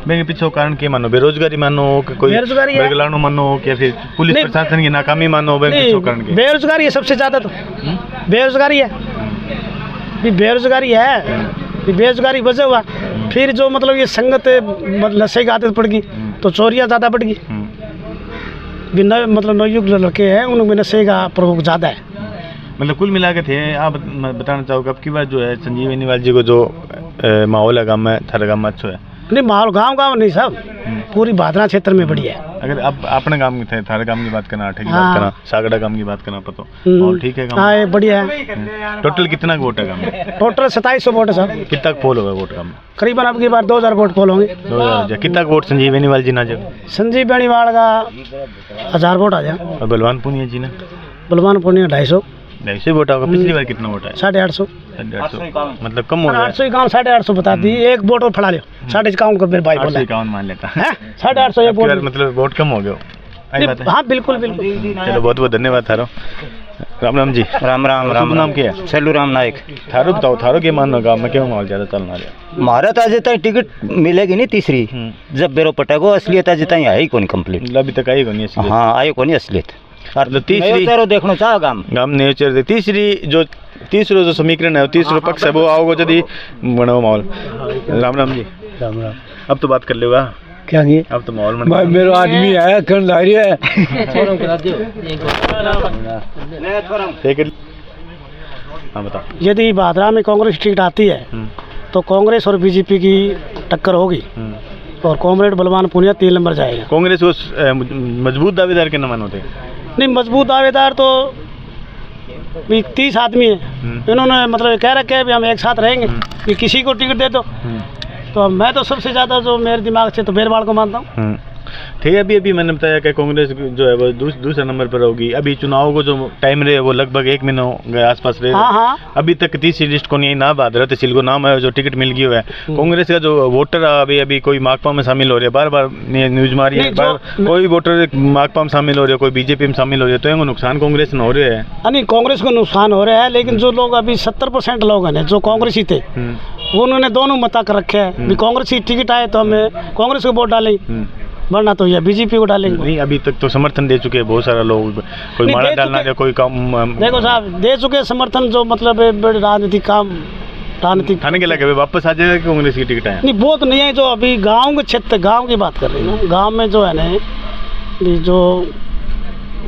A: मेरे पीछे कारण क्या मानो? बेरोजगारी मानो कि कोई बेरोजगारी मानो कि फिर पुलिस प्रशासन की नाकामी मानो?
B: बेरोजगारी है सबसे ज़्यादा, तो बेरोजगारी है, बेरोजगारी है, बेरोजगारी वजह हुआ। फिर जो मतलब ये संगत नशे की आदत पड़ गई तो चोरियाँ ज़्यादा बढ़ गई। मतलब नवयुग लड़के हैं उनमें नशे का प्रयोग ज़्यादा है।
A: मतलब कुल मिला के थे आप बताना चाहोगे अब की बार जो है संजीव बेनीवाल जी को जो माहौल है गाँव में, थारा गाँव में अच्छा है?
B: नहीं, माहौल गाँव नहीं साहब, पूरी भादरा क्षेत्र में बढ़िया है।
A: अगर अब अपने गाँव में थे, थारे गाँव की बात करना, आठे की बात करना, सागड़ा गाँव की बात करना, पतो माहौल ठीक है?
B: हाँ, ये बढ़िया है।
A: टोटल कितना वोट है गाँव में?
B: टोटल 2700 वोट है साहब।
A: कितना पोल होगा वोट गाँव में?
B: करीबन अब की बार 2000 वोट पोल होंगे।
A: 2000? कितना वोट संजीव बेनीवाल जी ना जब?
B: संजीव बेनीवाल का 1000 वोट आ जाए।
A: और बलवान पुनिया जी ने?
B: बलवान पुनिया
A: 250 वोट होगा। पिछली बार कितना वोट है?
B: 850।
A: मतलब कम हो गया।
B: 800 काम 850 बता दी, एक वोट और फड़ा लो, 51 को मेरे भाई बोला
A: 51 मान लेता है।
B: 850 एक वोट,
A: मतलब वोट कम हो गया।
B: हाँ बिल्कुल बिल्कुल।
A: चलो बहुत बहुत धन्यवाद थारो। राम राम जी।
C: राम राम।
A: राम नाम क्या है?
C: सेलू राम नायक।
A: थारो बताओ, थारो के मानो गाँव में क्यों माहौल ज़्यादा चलना है?
C: भारत आज तक टिकट मिलेगी नहीं तीसरी, जब बेरो पटेगो असलियत आज तक आई कौन कंप्लीट,
A: अभी तक आई कोनी असलियत।
C: हाँ आई कौन असलियत।
A: तीसरी
C: देखना चाहो गाँव
A: नेचर तीसरो जो समीकरण है, तीसरो पक्ष है, वो आओगे यदि बनो माहौल। राम राम जी।
B: राम राम।
A: अब तो बात कर लेगा
B: क्या नहीं?
A: अब तो माहौल
B: मेरा आदमी है कंधारी है।
A: हाँ बताओ।
B: यदि भादरा में कांग्रेस टिकट आती है तो कांग्रेस और बीजेपी की टक्कर होगी और कॉमरेड बलवान पुनिया 3 नंबर जाएगा।
A: कांग्रेस को मजबूत दावेदार के न मानोते?
B: नहीं, मजबूत दावेदार तो 30 आदमी है, इन्होंने मतलब कह रखा है भी हम एक साथ रहेंगे, कि किसी को टिकट दे दो। तो मैं तो सबसे ज़्यादा जो मेरे दिमाग से तो बेरवाल को मानता हूँ।
A: ठीक है। अभी मैंने बताया कि कांग्रेस जो है वो दूसरा नंबर पर होगी। अभी चुनाव को जो टाइम रहे वो लगभग 1 महीने के आसपास रहे।
B: हाँ।
A: अभी तक तीसरी लिस्ट को नहीं ना भादरा तहसील को नाम है जो टिकट मिल गई है। कांग्रेस का जो वोटर अभी कोई माकपा में शामिल हो रहे हैं, बार न्यूज मारी है, कोई वोटर माकपा में शामिल हो रहे हैं, कोई बीजेपी में शामिल हो रहे हैं, तो इनको नुकसान कांग्रेस में हो रहे हैं।
B: नहीं, कांग्रेस को नुकसान हो रहा है, लेकिन जो लोग अभी 70% लोग हैं जो कांग्रेस ही थे उन्होंने दोनों मता कर रखे हैं। कांग्रेस की टिकट आए तो हमें कांग्रेस को वोट डालेंगे, वरना तो ये बीजेपी को डालेंगे।
A: नहीं, अभी तक तो समर्थन दे चुके हैं बहुत सारे लोग, कोई माड़ा डालना या कोई काम।
B: देखो साहब, दे चुके समर्थन, जो मतलब राजनीतिक थाने के
A: लगे वापस आ जाएगा कांग्रेस की टिकट आए?
B: नहीं, वो तो नहीं है। जो अभी गाँव के क्षेत्र, गाँव की बात कर रही हूँ, गाँव में जो है ना, जो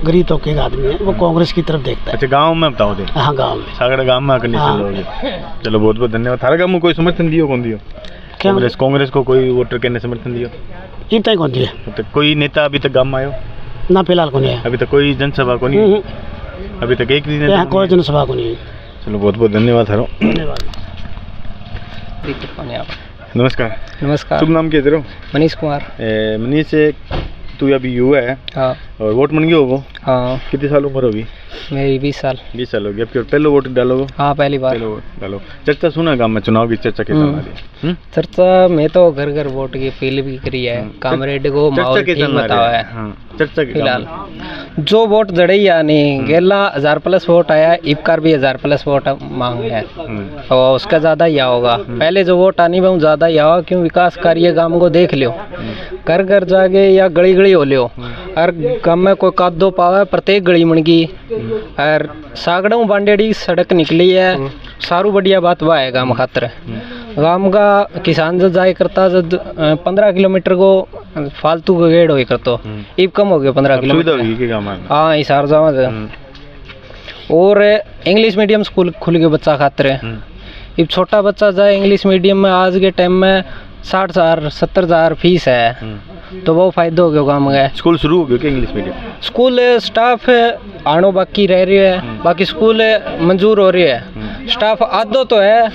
B: गरीब तबके का आदमी है वो कांग्रेस की तरफ देखता है।
A: अच्छा, गांव में बताओ दे? हाँ,
B: गांव में,
A: सागड़ा गांव में आकर नीचे लोगे। चलो बहुत बहुत धन्यवाद। थारा गांव में कोई समर्थन दियो कौन दियो? कांग्रेस को कोई वोटर के ने समर्थन दियो?
B: इतना ही कौन दिया?
A: तो कोई नेता अभी तक गांव में आयो?
B: ना, फिलहाल को नहीं है।
A: अभी तक कोई जनसभा को नहीं? अभी तक एक दिन है?
B: यहाँ कोई जनसभा को नहीं।
A: चलो बहुत बहुत धन्यवाद थारो।
B: धन्यवाद।
A: नमस्कार।
F: नमस्कार।
A: शुभ नाम क्या तेरो?
F: मनीष कुमार।
A: मनीष, तू अभी युवा है
F: हाँ
A: और वोट मन गया होगा?
F: हाँ
A: कितनी साल उम्र होगी?
F: मेरी 20 साल।
A: 20 साल हो गया। अब पहले वोट डालोगे?
F: हाँ पहली बार।
A: पहले वोट डालो। चर्चा सुना गाँव में चुनाव की चर्चा कैसा आ रही है?
F: चर्चा में तो घर घर वोट की अपील भी करी है। कामरेड को माहौल ठीक बतावा है।
A: चर्चा
F: फिलहाल जो वोट जड़े या नहीं गेला 1000 प्लस वोट आया, इबकार भी 1000 प्लस वोट मांग है और उसका ज्यादा ही होगा। पहले जो वोट आनी बहुत ज्यादा ही होगा, क्यों विकास कार्य गांव को देख लियो, घर घर जाके या गली गली हो लियो। हर गांव में कोई कादो पावा प्रत्येक गली मनगी और सागड़ों बांडेड़ी सड़क निकली है। सारू बढ़िया बात वह है गांव खातर। गांव का किसान जो जाए करता जब 15 किलोमीटर को फालतू का गेड़ हो करतो, इब कम हो गया 15 किलोमीटर। हाँ इसार जावा। और इंग्लिश मीडियम स्कूल खुल गए बच्चा खातर। इब छोटा बच्चा जाए इंग्लिश मीडियम में आज के टाइम में 60,000 70,000 फीस है, तो वो फायदा हो गया गाँव में।
A: स्कूल शुरू हो गया क्या इंग्लिश मीडियम?
F: स्कूल स्टाफ आनो बाकी रह रही है, बाकी स्कूल मंजूर हो रही है। स्टाफ आधो तो है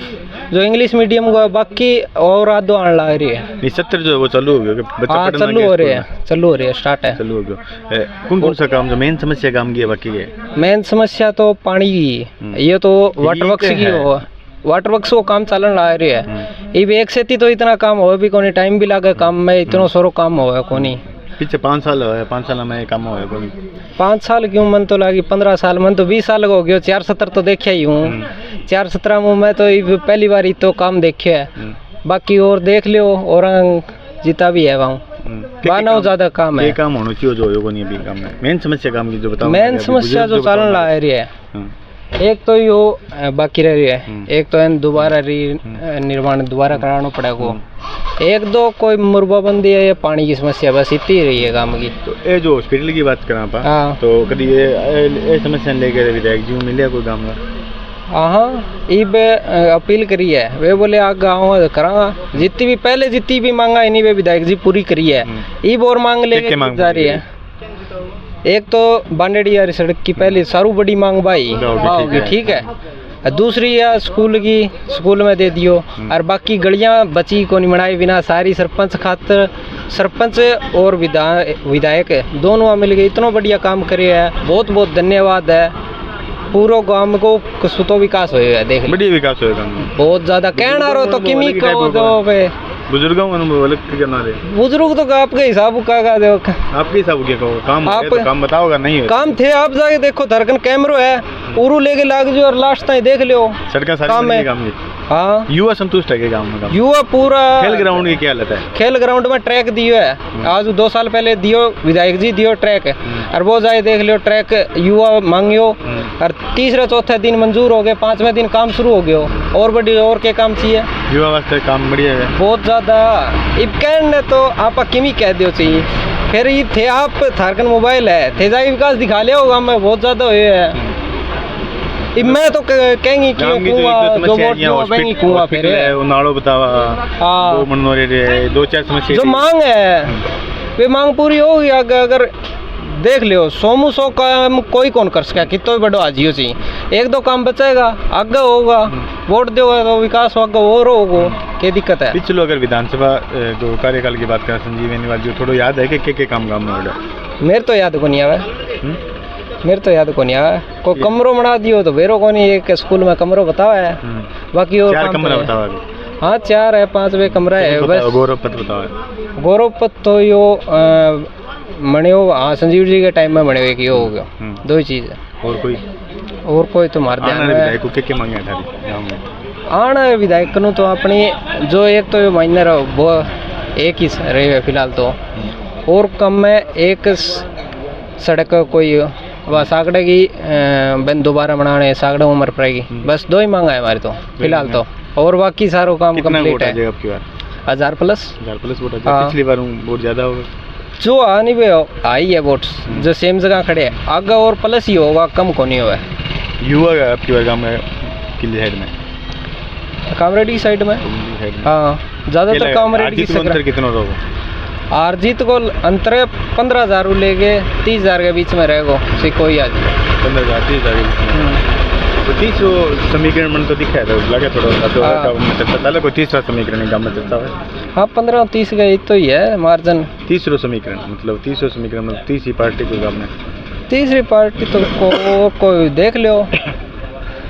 F: जो इंग्लिश मीडियम को, बाकी और आधो आने लग रही है।
A: 70 जो वो चालू हो गया?
F: हाँ चालू हो रही है स्टार्ट है।
A: चालू हो गया। कौन कौन सा काम जो मेन समस्या काम की है बाकी है?
F: मेन समस्या तो पानी की, ये तो वाटर वर्क्स की हो, वाटर वर्क्स को काम चलन ला रही है। ये एक से तो इतना काम हो भी कोनी, टाइम भी लगे काम में, इतना सारो काम हो कोनी।
A: पीछे 5 साल है, 5 साल में काम हो कोई?
F: 5 साल क्यों, मन तो लगी 15 साल, मन तो 20 साल हो गया। 4-17 तो देखा ही हूँ। 4-17 में मैं तो पहली बार ही तो काम देखे है। बाकी और देख लियो और जीता भी है वहाँ बाना ज्यादा काम है।
A: ये काम होना चाहिए जो होगा नहीं अभी काम में। मेन समस्या काम की जो बताओ।
F: मेन समस्या जो चलन ला रही है, एक तो यो बाकी रह रही है, एक तो दोबारा निर्माण दोबारा कराना पड़ेगा। एक दो कोई मुरबाबंदी है या पानी की समस्या, बस इतनी ही रही है गाँव की।
A: तो ये जो हॉस्पिटल की बात करा पा, तो कभी ये समस्या लेकर विधायक जी मिले कोई गाँव का?
F: हाँ इब अपील करी है, वे बोले आगे आओ करांगा। जितनी भी पहले जितनी भी मांगा इन्हीं वे विधायक जी पूरी करी है। इब और मांग लेके जा रही है। एक तो बांडेड़ी यारी सड़क की पहले सारू बड़ी मांग भाई होगी, ठीक है। दूसरी है स्कूल की, स्कूल में दे दियो। और बाकी गलियां बची को नहीं बनाई बिना, सारी सरपंच खातर, सरपंच और विधायक दोनों मिल गए इतना बढ़िया काम करे है। बहुत बहुत धन्यवाद है। पूरा गांव को कुछ विकास हुआ है, देख
A: बढ़िया विकास हुआ
F: बहुत ज्यादा। कहना रहो तो किमी को दो पे
A: बुजुर्गों को अलग करना दे।
F: बुजुर्ग तो आपके हिसाब का दो,
A: आपके हिसाब के काम आप तो काम बताओगा नहीं
F: काम थे। आप जाके देखो धरकन कैमरो है, उरू लेके लाग जो और लास्ट तक देख लियो
A: सड़का सारी
F: काम है। हाँ
A: युवा संतुष्ट है गाँव में?
F: युवा पूरा।
A: खेल ग्राउंड की क्या हालत है?
F: खेल ग्राउंड में ट्रैक दियो है, आज 2 साल पहले दियो विधायक जी दियो ट्रैक, और वो जाए देख लियो ट्रैक युवा मांगियो। और तीसरे चौथे दिन मंजूर हो गए, 5वें दिन काम शुरू हो गया। और बड़ी और क्या काम चाहिए
A: युवा वास्ते? काम बढ़िया है
F: बहुत ज्यादा। इब कहने तो आप किमी कह दियो चाहिए, फिर ये थे आप थारकन मोबाइल है थे जाए विकास दिखा लिया होगा में बहुत ज्यादा हुए है। इब मैं तो कहेंगे कि जो वोट कुआं फिर
A: नाड़ो बतावा, वो मनोरे 2-4 समस्या
F: जो मांग है वे मांग पूरी होगी। अगर देख लियो 100 काम कोई कौन कर सका, कितना भी बड़ो आजियो चाहिए। 1-2 काम बचेगा, आगे होगा, वोट दोगे तो विकास होगा और होगा। क्या दिक्कत है?
A: चलो अगर विधानसभा जो कार्यकाल की बात करें, संजीव बेनीवाल जी थोड़ा याद है कि के काम में हो?
F: मेरे तो याद को नहीं आवे, मेरे तो याद को नहीं आवे। कोई कमरों बना दियो तो बेरो को नहीं, एक स्कूल में कमरों बतावा है, बाकी और
A: 4 कमरा बतावा।
F: हाँ 4 है, 5वें कमरा है बस।
A: गौरव पत्र बतावा।
F: गौरव पत्र तो यो मणियो, हाँ संजीव जी के टाइम में मणियो एक यो हो गया। 2 ही चीज है। और कोई तो मार ध्यान
A: के मांगे गाँव में
F: आना विधायक नु तो अपनी जो एक तो माइनर वो एक ही रहे फिलहाल तो। और कम में एक सड़क कोई वह सागड़े की बन दोबारा बनाने, सागड़ा उम्र पड़ेगी, बस 2 ही मांगा है हमारी तो फिलहाल तो। और बाकी सारो काम कंप्लीट है। 1000 प्लस
A: वोट। पिछली बार वोट ज्यादा होगा
F: जो आनी भी आई है वोट, जो सेम जगह खड़े है आगे और प्लस ही होगा, कम को नहीं होगा।
A: युवा का आपकी बार गाँव में किले साइड में,
F: कामरेडी साइड में, हाँ ज्यादातर कामरेडी की
A: अंतर कितना होगा?
F: आर जीत को अंतर 15,000 लेके 30,000 के बीच में रहेगा, कोई आज
A: 15,000 30,000 तो तीसरो समीकरण मन तो दिखा था लगे थोड़ा तो गाँव में चर्चा चले कोई तीसरा समीकरण गाँव में चर्चा है।
F: हाँ 15-30 का तो ही है मार्जिन।
A: तीसरो समीकरण मतलब तीसरो समीकरण मतलब तीसरी पार्टी को गाँव में
F: तीसरी पार्टी तो कोई देख लो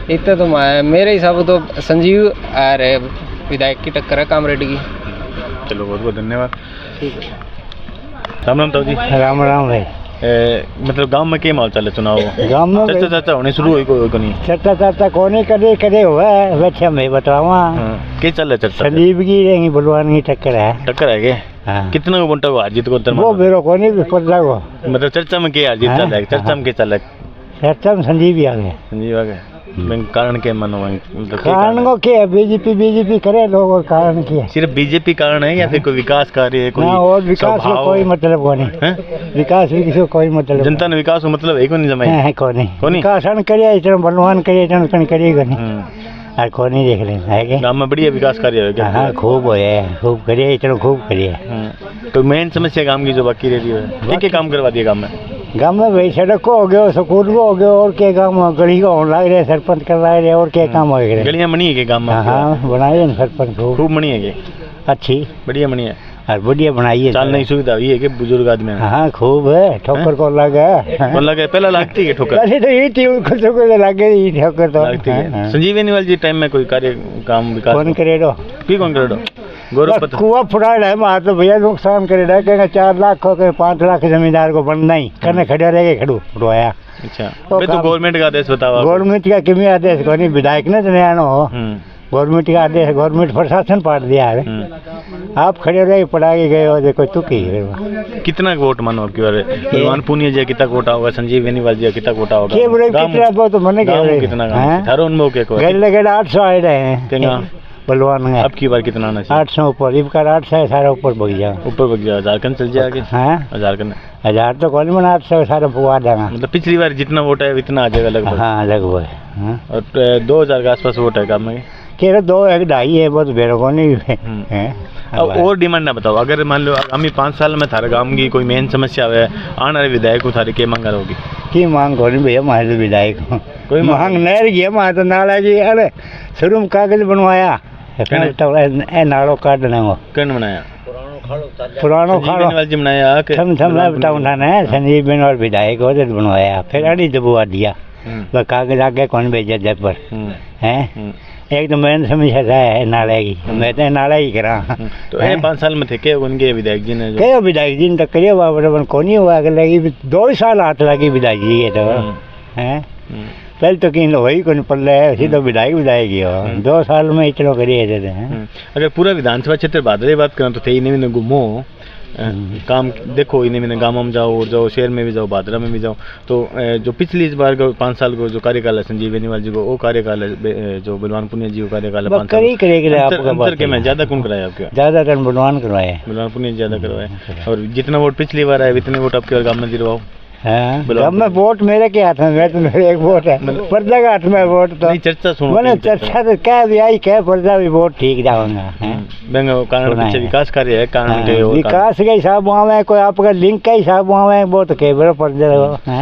F: इतना तो मेरे हिसाब तो संजीव आ रहे विधायक की टक्कर है कामरेड की।
A: चलो बहुत बहुत धन्यवाद। राम राम ताऊ जी।
D: राम राम भाई।
A: मतलब गांव में क्या माहौल चले चुनाव
D: गाँव में
A: चर्चा चर्चा होने शुरू हुई कोई नहीं
D: चर्चा चर्चा कोने करे करे हुआ है वैसे मैं बतावा
A: क्या चल रहा चर्चा
D: संदीप की रहेंगी बलवान की टक्कर है
A: क्या
D: हाँ।
A: कितना को बंटा को हार जीत को उत्तर
D: वो मेरे को नहीं पता को
A: मतलब चर्चा में क्या हार जीत चल रहा है चर्चा में क्या चल रहा है
D: चर्चा में संदीप ही आ गए
A: संजीव आ गए कारण क्या मानो मतलब
D: कारण को क्या है बीजेपी करे लोग और कारण क्या है
A: सिर्फ बीजेपी कारण है या फिर कोई विकास कार्य है कोई
D: ना और विकास का कोई मतलब को नहीं विकास भी किसी को कोई मतलब
A: जनता ने विकास मतलब है को नहीं जमाई
D: है को नहीं विकास करे इतना बलवान करे इतना करेगा नहीं और को नहीं देख रहे है कि
A: गाँव में बढ़िया विकास कार्य है क्या
D: हाँ खूब है खूब करिए इतना खूब करिए।
A: तो मेन समस्या काम की जो बाकी रह रही है क्या काम करवा दिया
D: गाँव में भाई सड़क को हो गया स्कूल को हो गया और क्या काम गली को होने लग रहे सरपंच कर रहे और क्या काम हो गया
A: गलियाँ बनी है क्या गाँव में
D: हाँ बनाए ना सरपंच
A: खूब बनी है क्या
D: अच्छी
A: बढ़िया बनी है
D: और बढ़िया बनाइए
A: चालने की सुविधा हुई है कि बुजुर्ग आदमी
D: हाँ खूब है ठोकर को लगा
A: लगे पहले लगती है ठोकर
D: अरे तो ये ठोकर लगे ठोकर तो
A: लगती है। संजीवनी वाली जी टाइम में कोई कार्य काम विकास
D: कौन करेडो
A: की कौन करेडो गौरव
D: कुआ फुड़ा है वहाँ तो भैया नुकसान करेगा कहेंगे 4 लाख हो गए 5 लाख जमींदार को बनना ही करने खड़े रह गए खड़ू फुटवाया।
A: अच्छा तो गवर्नमेंट का आदेश बताओ
D: गवर्नमेंट का किमी आदेश को नहीं विधायक ने तो नया हो गवर्नमेंट का आदेश गवर्नमेंट प्रशासन पाट दिया है आप खड़े रहे पढ़ा के गए हो देखो तू की
A: कितना वोट मानो आपकी बार भगवान पुनिया जी कितना वोट होगा संजीव बेनीवाल जी कितना वोट होगा
D: के बोले कितना बहुत मैंने कह
A: कितना थारो अनुभव के को
D: गए लगे 800 आए रहे बलवान में
A: अब की बार कितना आना चाहिए
D: 800 ऊपर इबका 800 है सारा ऊपर बग जाओ
A: ऊपर बग जाओ झारखंड चल जाएगा
D: हाँ
A: झारखंड
D: 1000 तो कौन बना 800 सारा पुआ देगा मतलब
A: पिछली बार जितना वोट है इतना आ जाएगा लगभग
D: हाँ लगभग
A: और 2000 के आसपास वोट है काम में
D: कह रहे 2 1 2.5 है बहुत बेरो को नहीं है।
A: अब और डिमांड ना बताओ अगर मान लो आगामी 5 साल में थारे गाँव की कोई मेन समस्या है आने वाले विधायक को थारी क्या मांग होगी
D: की मांग को नहीं भैया हमारे विधायक कोई मांग नहीं रही हमारे तो नाला की अरे शुरू में कागज बनवाया नाड़ो काटने को
A: कौन बनाया
D: पुरानो खाड़ो
A: बनाया
D: बताऊँ संजीव बेनीवाल विधायक हो तो बनवाया फिर अड़ी दबुआ दिया वह कागज आगे कौन भेजा जब पर है एक तो मैंने समझा था नाले की मैं तो नाला ही करा
A: तो 5 साल में थे क्या उनके विधायक जी ने
D: क्या विधायक जी ने तो करिए बराबर कौन ही हुआ लगी 2 साल हाथ लगी विधायक जी के तो है पहले तो कहीं वही कौन पल रहे है सीधा विधायक ही हो 2 साल में इतना करिए देते हैं।
A: अगर पूरा विधानसभा क्षेत्र बादल बात करें तो थे इन्हें घूमो काम देखो इन्हें मैंने गाँव में जाओ और जाओ शहर में भी जाओ बादरा में भी जाओ तो जो पिछली इस बार 5 साल को जो कार्यकाल है संजीव बेनीवाल जी को वो कार्यकाल है जो बलवान पुनिया जी को कार्यकाल है 5 साल के में ज्यादा कौन कराया आपके
D: ज्यादा बलवान करवाए
A: बलवान पुनिया ज्यादा करवाए और जितना वोट पिछली बार आए इतने वोट आपके गाँव में दिलवाओ
D: अब मैं वोट मेरे के हाथ में तो मेरे एक वोट है पर्दा के हाथ में वोट तो
A: चर्चा सुनो
D: मैंने चर्चा तो क्या भी आई क्या पर्दा भी वोट ठीक जाऊंगा
A: कारण पीछे विकास कार्य है कारण के
D: विकास के हिसाब वहाँ में कोई आपका लिंक का हिसाब वहाँ में वो तो कई बड़ा पर्दा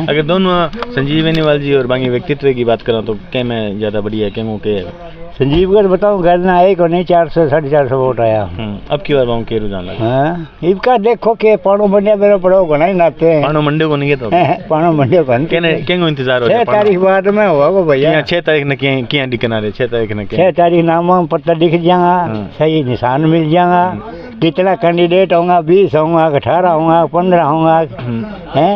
A: अगर दोनों संजीव बेनीवाल जी और बाकी व्यक्तित्व की बात करें तो क्या में ज्यादा बढ़िया है क्या के
D: संजीव का बताऊँ घर ना आए को नहीं 400 450 वोट आया
A: अब की बार वहाँ के रुझान लगा
D: इबका देखो के पानो मंडिया मेरे पड़ो को नहीं नाते
A: पानो मंडे को नहीं तो
D: पानो मंडिया को
A: क्या इंतजार हो
D: 6 तारीख बाद में हुआ को भैया
A: 6 तारीख ने क्या दिखना रहे 6 तारीख ने
D: 6 तारीख नाम पता दिख जाएगा सही निशान मिल जाएगा कितना कैंडिडेट होगा 20 होगा 18 होगा 15 होगा हैं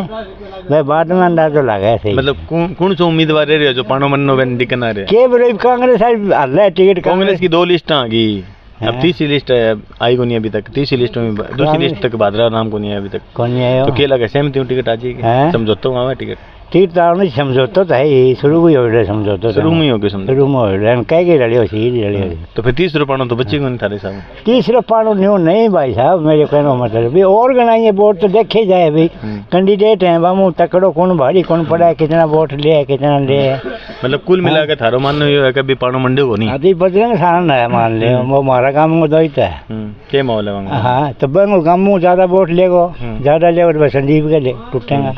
D: मैं बाद में अंदाजा लगा सही
A: मतलब कौन सा उम्मीदवार रह रहे जो पानो मन्नो बन दिखना रहे
D: के बोले कांग्रेस हल्ला टिकट
A: कांग्रेस की 2 लिस्ट आ गई अब तीसरी लिस्ट है आई को नहीं अभी तक तीसरी लिस्ट में दूसरी लिस्ट तक भादरा नाम को नहीं है अभी तक
D: कौन नहीं आया
A: तो क्या लगा सहमति टिकट आ जाएगी समझौता हुआ टिकट
D: टिकट तो समझौता तो है शुरू में हो रहा समझौता
A: शुरू में हो गया शुरू में
D: हो रहा कह के रड़ी हो रड़ी
A: तो फिर तीसरा पानो तो बच्चे को नहीं थारे साहब
D: तीसरा पानो न्यू नहीं भाई साहब मेरे कहना मतलब और गनाइए वोट तो देखे जाए भाई कैंडिडेट हैं बामू तकड़ो कौन भारी कौन पड़ा है कितना वोट ले कितना ले
A: मतलब कुल मिला के थारो मानना ये है कभी पानो मंडे को नहीं
D: आधी बजरंग सारण है मान ले वो हमारा काम को दोइत है
A: क्या माहौल है वहाँ
D: हाँ तो बंगो गाँव ज्यादा वोट लेगो ज्यादा ले संजीव के ले टूटेगा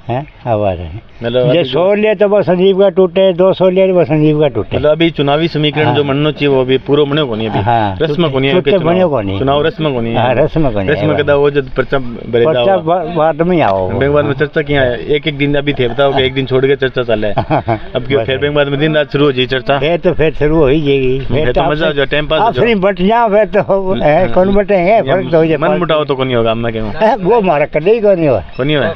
C: हैं आवाज है
A: मतलब
C: ये
A: अभी
C: 100 लिए तो वो संजीव का टूटे, 200 लिए वो संजीव का टूटे।
A: मतलब अभी चुनावी समीकरण जो मननो चाहिए वो अभी पूरा बने को नहीं अभी
C: हाँ,
A: रस्म को नहीं है
C: टूटे बने को नहीं।
A: चुनाव रस्म को नहीं
C: हाँ,
A: है
C: रस्म को नहीं है।
A: रस्म कदा वो जब पर्चा भरे
C: पर्चा
A: जाओ
C: बाद में आओ
A: बैंक बाद में चर्चा किया है एक दिन अभी थे बताओ कि एक दिन छोड़ के चर्चा चल है अब क्यों फिर बैंक बाद में दिन रात शुरू हो जाए चर्चा
C: फिर शुरू हो ही जाएगी।
A: फिर तो मजा हो जाए टाइम पास हो
C: आप फ्री बट जाओ फिर तो कौन बटेंगे फर्क तो हो जाए।
A: मन मुटाव तो को नहीं होगा मैं कहूँ
C: वो हमारा कदे ही कौन नहीं हुआ
A: को नहीं हुआ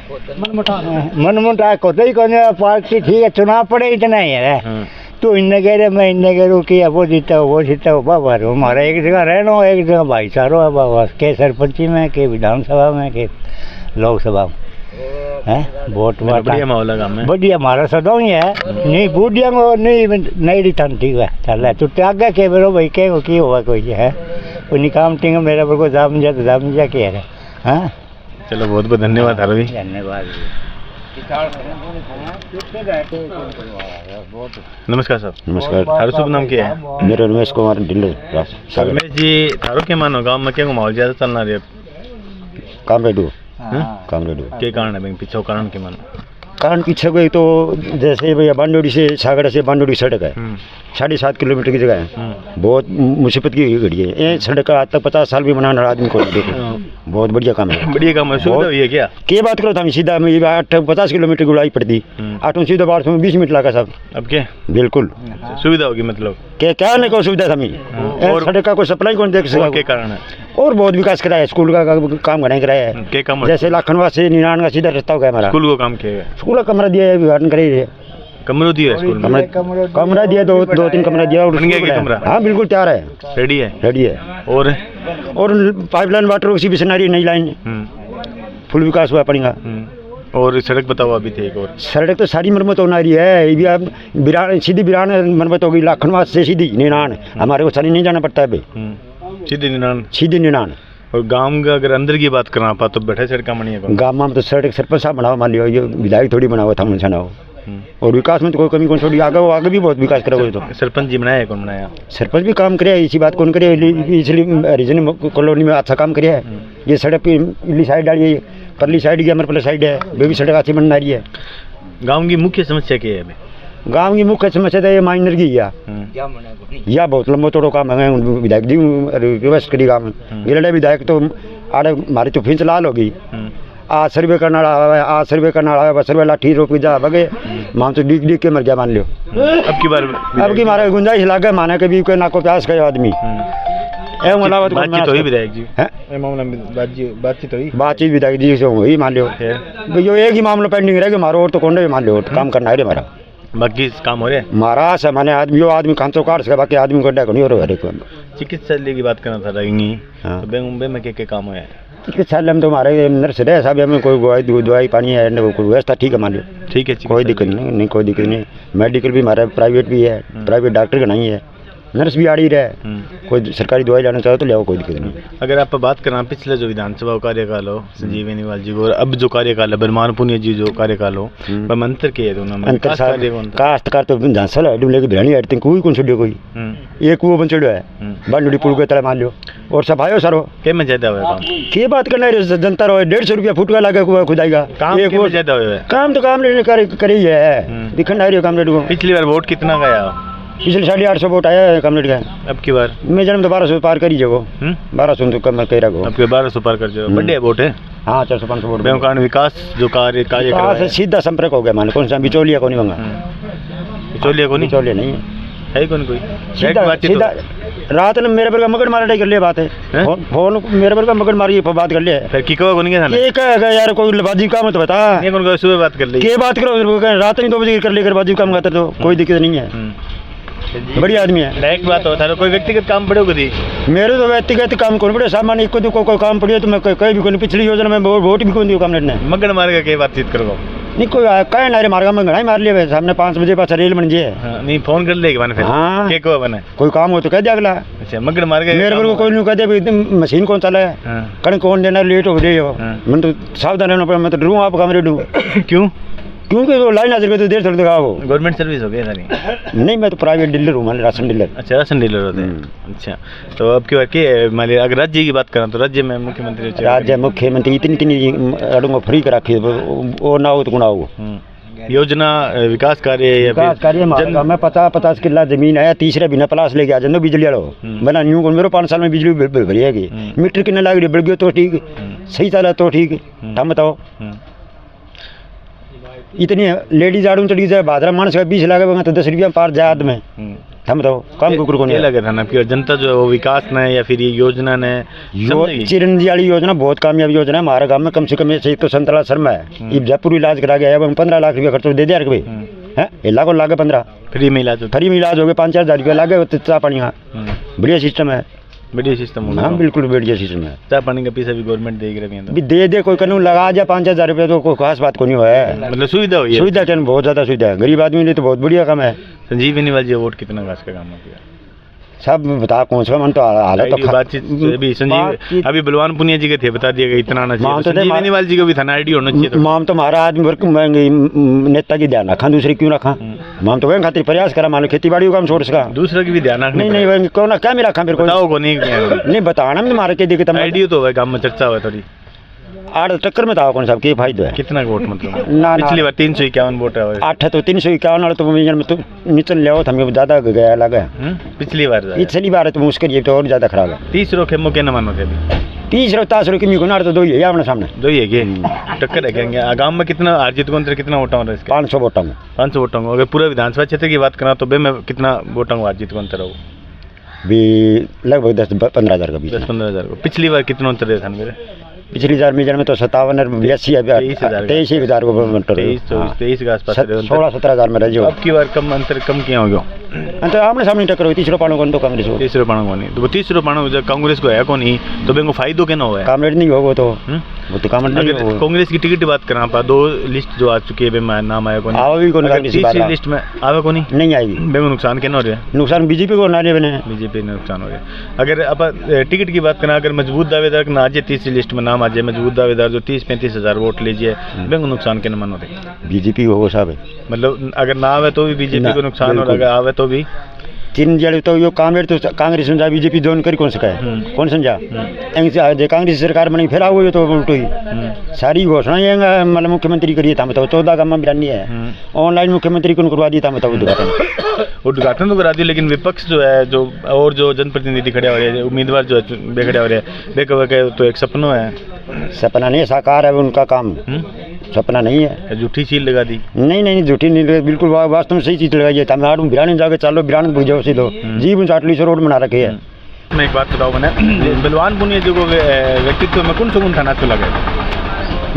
C: मन मुटा कदे ही कौन हुआ। पार्टी ठीक है चुनाव पड़े इतना ही है तो इन्ने कह रहे मैं इन्ने कह रू कि वो जीता हो बाबा हमारा एक जगह रहना हो एक जगह भाईचारा है बाबा के सरपंची में के विधानसभा में के लोकसभा में है वोट
A: बढ़िया माहौल लगा मैं
C: बढ़िया हमारा सदा ही है नहीं बूढ़िया को नहीं नहीं रिटर्न ठीक है चल रहा है तो आगे के बेरो भाई के की होगा कोई है कोई निकाम टिंग मेरा को जाम जा कह रहे हाँ।
A: चलो बहुत बहुत धन्यवाद हरवी
C: धन्यवाद।
A: नमस्कार सर
C: नमस्कार।
A: थारो शुभ नाम क्या है
C: मेरा रमेश कुमार ढिल्लो
A: रमेश जी थारो क्या मानो गाँव में क्या माहौल ज्यादा चलना रही
C: कामरेडू
A: है के कारण है पीछे कारण के मानो
C: कारण पीछे कोई तो जैसे भैया बांडोड़ी से सागड़ा से बांडोड़ी सड़क है 7.5 किलोमीटर की जगह है बहुत मुसीबत की घड़ी है ये सड़क आज तक 50 साल भी बनाने वाला आदमी को देखो बहुत बढ़िया काम है
A: बढ़िया काम है सुविधा हुई है क्या
C: के बात करो था सीधा में 50 किलोमीटर की उड़ाई पड़ती 8 सीधा 12 में 20 मिनट लगा साहब
A: अब क्या
C: बिल्कुल
A: सुविधा होगी मतलब
C: क्या नहीं को सुविधा था और सड़क का कोई सप्लाई कौन देख सका
A: के कारण है
C: और बहुत विकास कराया है स्कूल का काम घना कराया है
A: के काम
C: जैसे लाखनवा से निनान का सीधा रास्ता हो गया हमारा
A: स्कूल को काम किया है
C: स्कूल का कमरा दिया है उद्घाटन करे
A: कमरों दिया है स्कूल में
C: कमरा दिया दो 3 कमरा दिया और
A: बन गया कि कमरा
C: हाँ बिल्कुल तैयार है
A: रेडी है
C: रेडी है
A: और
C: पाइपलाइन वाटर उसी भी सुना रही नई लाइन फुल विकास हुआ पड़ेगा
A: और सड़क बताओ अभी थे एक और
C: सड़क तो सारी मरम्मत होना रही है ये भी अब बिरान सीधी बिरान मरम्मत होगी लाखनवा से सीधी निनान हमारे को सारी नहीं जाना पड़ता है भाई सीधी निनान
A: और गांव का अगर अंदर की बात करना पा तो बैठे सड़क मनी है
C: गाँव में तो सड़क सरपंच साहब बनाओ मान लियो ये विधायक थोड़ी बनाओ था मुझे ना हो और विकास में तो कोई कमी कौन छोड़ी आगे भी बहुत विकास करोगे तो
A: सरपंच जी बनाया कौन बनाया
C: सरपंच भी काम करे इसी बात कौन करे इसलिए रीजन कॉलोनी में अच्छा काम करे है ये सड़क की इली साइड डाली परली साइड की अमरपल्ला साइड है वो भी सड़क अच्छी बन रही है।
A: गाँव की मुख्य समस्या क्या है अभी
C: गाँव की मुख्य समस्या तो ये माइनर की है या बहुत लंबा तोड़ो काम है विधायक जी रिक्वेस्ट करी काम ये लड़े विधायक तो आड़े मारी तो फिंच लाल होगी आज सर्वे करना आज सर्वे करना सर्वे लाठी रोक जा बगे मान तो डिग के मर गया मान लियो अब की मारे गुंजाइश लागे माने के भी कोई ना को प्यास करे आदमी
A: बातचीत हुई विधायक जी
C: बातचीत विधायक जी से हुई मान लियो यो एक ही मामला पेंडिंग रह गया मारो और तो कौन मान लियो काम करना है हमारा
A: बाकी काम हो रहे
C: मारा से माने आदमी यो आदमी खांचो काट सके बाकी आदमी को नहीं हो रहा है।
A: चिकित्सालय की बात करना था रहेंगी तो मुंबई में क्या काम हुआ है
C: चिकित्सालय में तो हमारे नर्स रहे साहब हमें कोई दवाई पानी है कोई व्यवस्था ठीक है मान लो
A: ठीक है
C: कोई दिक्कत नहीं कोई दिक्कत नहीं मेडिकल भी हमारा प्राइवेट भी है प्राइवेट डॉक्टर का नहीं है नर्स भी आ रही रहे कोई सरकारी दवाई लाना चाहो तो ले आओ कोई दिक्कत नहीं।
A: अगर आप बात करना पिछले जो विधानसभा कार्यकाल हो संजीव बेनीवाल जी को और अब जो कार्यकाल है बरमान पुनिया जी जो कार्यकाल हो वह अंतर के है दोनों में
C: अंतर काश्तकार तो झांसा है डुबले की बिरानी हटते कोई कौन छोड़ियो कोई एक वो बन चढ़ो है बांडुड़ी पुल के तले मान लो और सफाई सारो के में ज्यादा हुआ काम के बात करना है जनता रो 150 रुपया फुट का लगे खुदाएगा काम एक वो ज्यादा हुआ काम तो काम करी है दिखना है काम रेट को पिछली बार वोट कितना गया पिछले 850 वोट आया है कमलेट का अब की बार मैं जन्म तो 1200 पार करी जगो 1200 तो कम कह रहा अब 1200 पार कर जाओ बड़े वोट है हाँ 400-500 वोट कारण विकास जो कार्य सीधा संपर्क हो गया मान कौन सा बिचौलिया को नहीं मंगा बिचौलिया नहीं है कौन कोई सीधा रात में मेरे पर का मगड़ मारा कर लिया बात है फोन मेरे पर का मगड़ मारी बात कर लिया फिर की कहो यार कोई बाजी काम तो बता सुबह बात कर ली के बात करो रात में 2 बजे कर लेकर बाजी काम करते तो कोई दिक्कत नहीं है बढ़िया आदमी है डायरेक्ट बात होता है कोई व्यक्तिगत काम पड़े कभी मेरे तो व्यक्तिगत काम कौन पड़े सामान्य एक कोई काम पड़े तो मैं कहीं भी कोई पिछली योजना में वोट भी कौन दियो काम ने मगड़ मार के बातचीत करो नहीं कोई कहे ना रे मार्ग में घड़ा ही मार लिया सामने 5 बजे पास रेल बन जाए नहीं फोन कर लेगी मैंने हाँ के को बने कोई काम हो तो कह दिया अगला अच्छा मगड़ मार के मेरे को कोई नहीं कह दिया मशीन कौन चला है कहीं कौन देना लेट हो गई हो मैं तो सावधान रहना पड़ा मैं तो डरूँ आप कमरे डूँ क्यों क्योंकि वो लाइन हाजिर करते देर थोड़ी दिखाओ।
A: गवर्नमेंट सर्विस हो गई सारी?
C: नहीं, मैं तो प्राइवेट डीलर हूँ, मान राशन डीलर।
A: अच्छा, राशन डीलर होते हैं। अच्छा, तो अब की बार के मान लिया अगर राज्य की बात करें तो राज्य में मुख्यमंत्री
C: राज्य मुख्यमंत्री इतनी अड़ूंगा फ्री कर रखी, वो ना हो तो गुना हो।
A: योजना विकास कार्य या
C: विकास कार्य हमारा में 50 किला जमीन है, तीसरे बिना प्लास लेके आ जानो बिजली वालो बना न्यू को मेरो 5 साल में बिजली भरी है। मीटर कितने लाग रही बढ़ गयो तो ठीक, सही चला तो ठीक, हम बताओ। इतनी लेडीज आड़ू चढ़ी जाए भादरा मानस का 20 लाख तो 10 रुपया पार जाए आदमी, हम बताओ काम कुकुर को नहीं लगे था ना कि जनता जो है वो विकास ने या फिर ये योजना ने चिरंजी वाली योजना बहुत कामयाब योजना है। हमारे गांव में कम से कम ऐसे तो संतला शर्मा है, ये जयपुर इलाज करा गया है, 15 लाख रुपया खर्च दे दिया भाई है, इला को लागे 15 फ्री में इलाज हो गए, 5-4 हज़ार रुपया लागे चाह पानी का। बढ़िया सिस्टम है, बढ़िया सिस्टम होगा। हाँ बिल्कुल बढ़िया सिस्टम है। चाय पानी का पैसा भी गवर्नमेंट देगी रही है, दे कोई कानून लगा जा 5-6 हज़ार रुपया तो कोई खास बात को नहीं है, मतलब सुविधा हुई है। सुविधा टेन बहुत ज़्यादा सुविधा है, गरीब आदमी लिए तो बहुत बढ़िया काम है। संजीव बेनीवाल जी वोट कितना खास का काम किया सब बता कौन सा मन तो हालत तो बातचीत अभी संजीव अभी बलवान पुनिया जी के थे, बता दिया इतना ना चाहिए, संजीव बेनीवाल जी को भी थाना आईडी होना चाहिए। माम तो हमारा आदमी वर्क नेता की ध्यान रखा, दूसरे क्यों रखा? माम तो वही खातिर प्रयास करा, मान लो खेती बाड़ी काम छोड़ सका, दूसरे की भी ध्यान रखना। नहीं कौन क्या मेरा रखा मेरे को नहीं बताना, मैं मारे के देखे आईडी तो है काम में चर्चा हुआ थोड़ी 8 टक्कर में था कौन साहब के फायदा है। कितना वोट मतलब ना पिछली बार 351 वोट है 8 तो 351 वाला तो में तो निचल ले था, हमें ज्यादा गया लगा पिछली बार तो मुश्किल ये तो और ज्यादा खराब है। 30 रोके मौके न मानो थे अभी 30 रोतास रोके मी को ना तो दो ही है अपने सामने, दो ही है के टक्कर है कहेंगे। आगाम में कितना अर्जित को कितना वोटा हो 500 वोटा हूँ 500 वोटा हूँ। अगर पूरा विधानसभा क्षेत्र की बात करा तो बे मैं कितना वोटा हूँ अर्जित को अंतर भी लगभग 10-15 हज़ार का भी 10-15 हज़ार को। पिछली बार कितना अंतर दिया था मेरे? पिछली 4 मीटर में तो 57 और 83,000 को 23 के आसपास 16-17 हज़ार में रह। अब की बार कम अंतर कम किया हो गया अंतर आमने सामने टक्कर हुई। 30 रुपये कौन तो कांग्रेस को 30 रुपये को नहीं तो 30 रुपये कांग्रेस को है कौन ही तो बैंक को फायदो क्या ना हुआ है? कामरेड नहीं होगा तो वो तो कामरेड नहीं। कांग्रेस की टिकट की बात करें आप 2 लिस्ट जो आ चुकी है नाम आया कौन आवा भी कौन तीसरी लिस्ट में आवा कौन नहीं आएगी बैंक को नुकसान क्या हो रहा है? नुकसान बीजेपी को ना बने, बीजेपी ने नुकसान हो रहा है। अगर आप टिकट की बात करें अगर मजबूत दावेदार ना आ जाए तीसरी लिस्ट में नाम आ जाए मजबूत दावेदार जो 30-35 हज़ार वोट लीजिए बैंक को नुकसान क्या मानो थे? बीजेपी हो साहब मतलब अगर ना आवे तो भी बीजेपी को नुकसान और अगर आवे तो भी 3 जड़े तो यो कांग्रेस तो कांग्रेस समझा बीजेपी दोनों करी कौन सका है कौन समझा कांग्रेस सरकार बनी फिर आओ तो उल्टो ही सारी घोषणा मतलब मुख्यमंत्री करिए था बताओ 14 का बिरानी है ऑनलाइन मुख्यमंत्री को करवा दिया था बताओ उद्घाटन तो करा दिया। लेकिन विपक्ष जो है जो और जो जनप्रतिनिधि खड़े हो रहे हैं उम्मीदवार जो है बेखड़े हो रहे हैं बेक तो एक सपना है, सपना नहीं साकार है उनका काम, सपना नहीं है। झूठी चीज लगा दी? नहीं झूठी नहीं लगा, बिल्कुल वास्तव में सही चीज लगाई है। हम बिरानी जाके चलो बिरानी बुझ जाओ सीधो जीव 50 से रोड बना रखे है। मैं एक बात बताऊँ मैंने बलवान पुनिया जो व्यक्तित्व में कौन सा गुण था अच्छा लगा?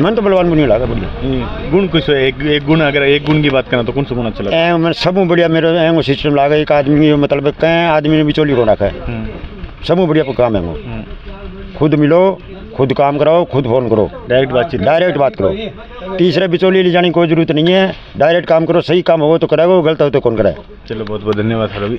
C: मन तो बलवान पुनिया लगा बढ़िया गुण कुछ एक गुण अगर एक गुण की बात करें तो कौन सा गुण अच्छा लगा? मैं सब बढ़िया मेरे सिस्टम लगा एक आदमी मतलब कहीं आदमी ने बिचौली को रखा है सब बढ़िया काम है वो खुद मिलो खुद काम कराओ खुद फोन करो डायरेक्ट बात करो तीसरे बिचौली ले जाने की कोई जरूरत नहीं है। डायरेक्ट काम करो, सही काम हो तो कराओ गलत हो तो कौन कराए। चलो बहुत बहुत धन्यवाद सर। अभी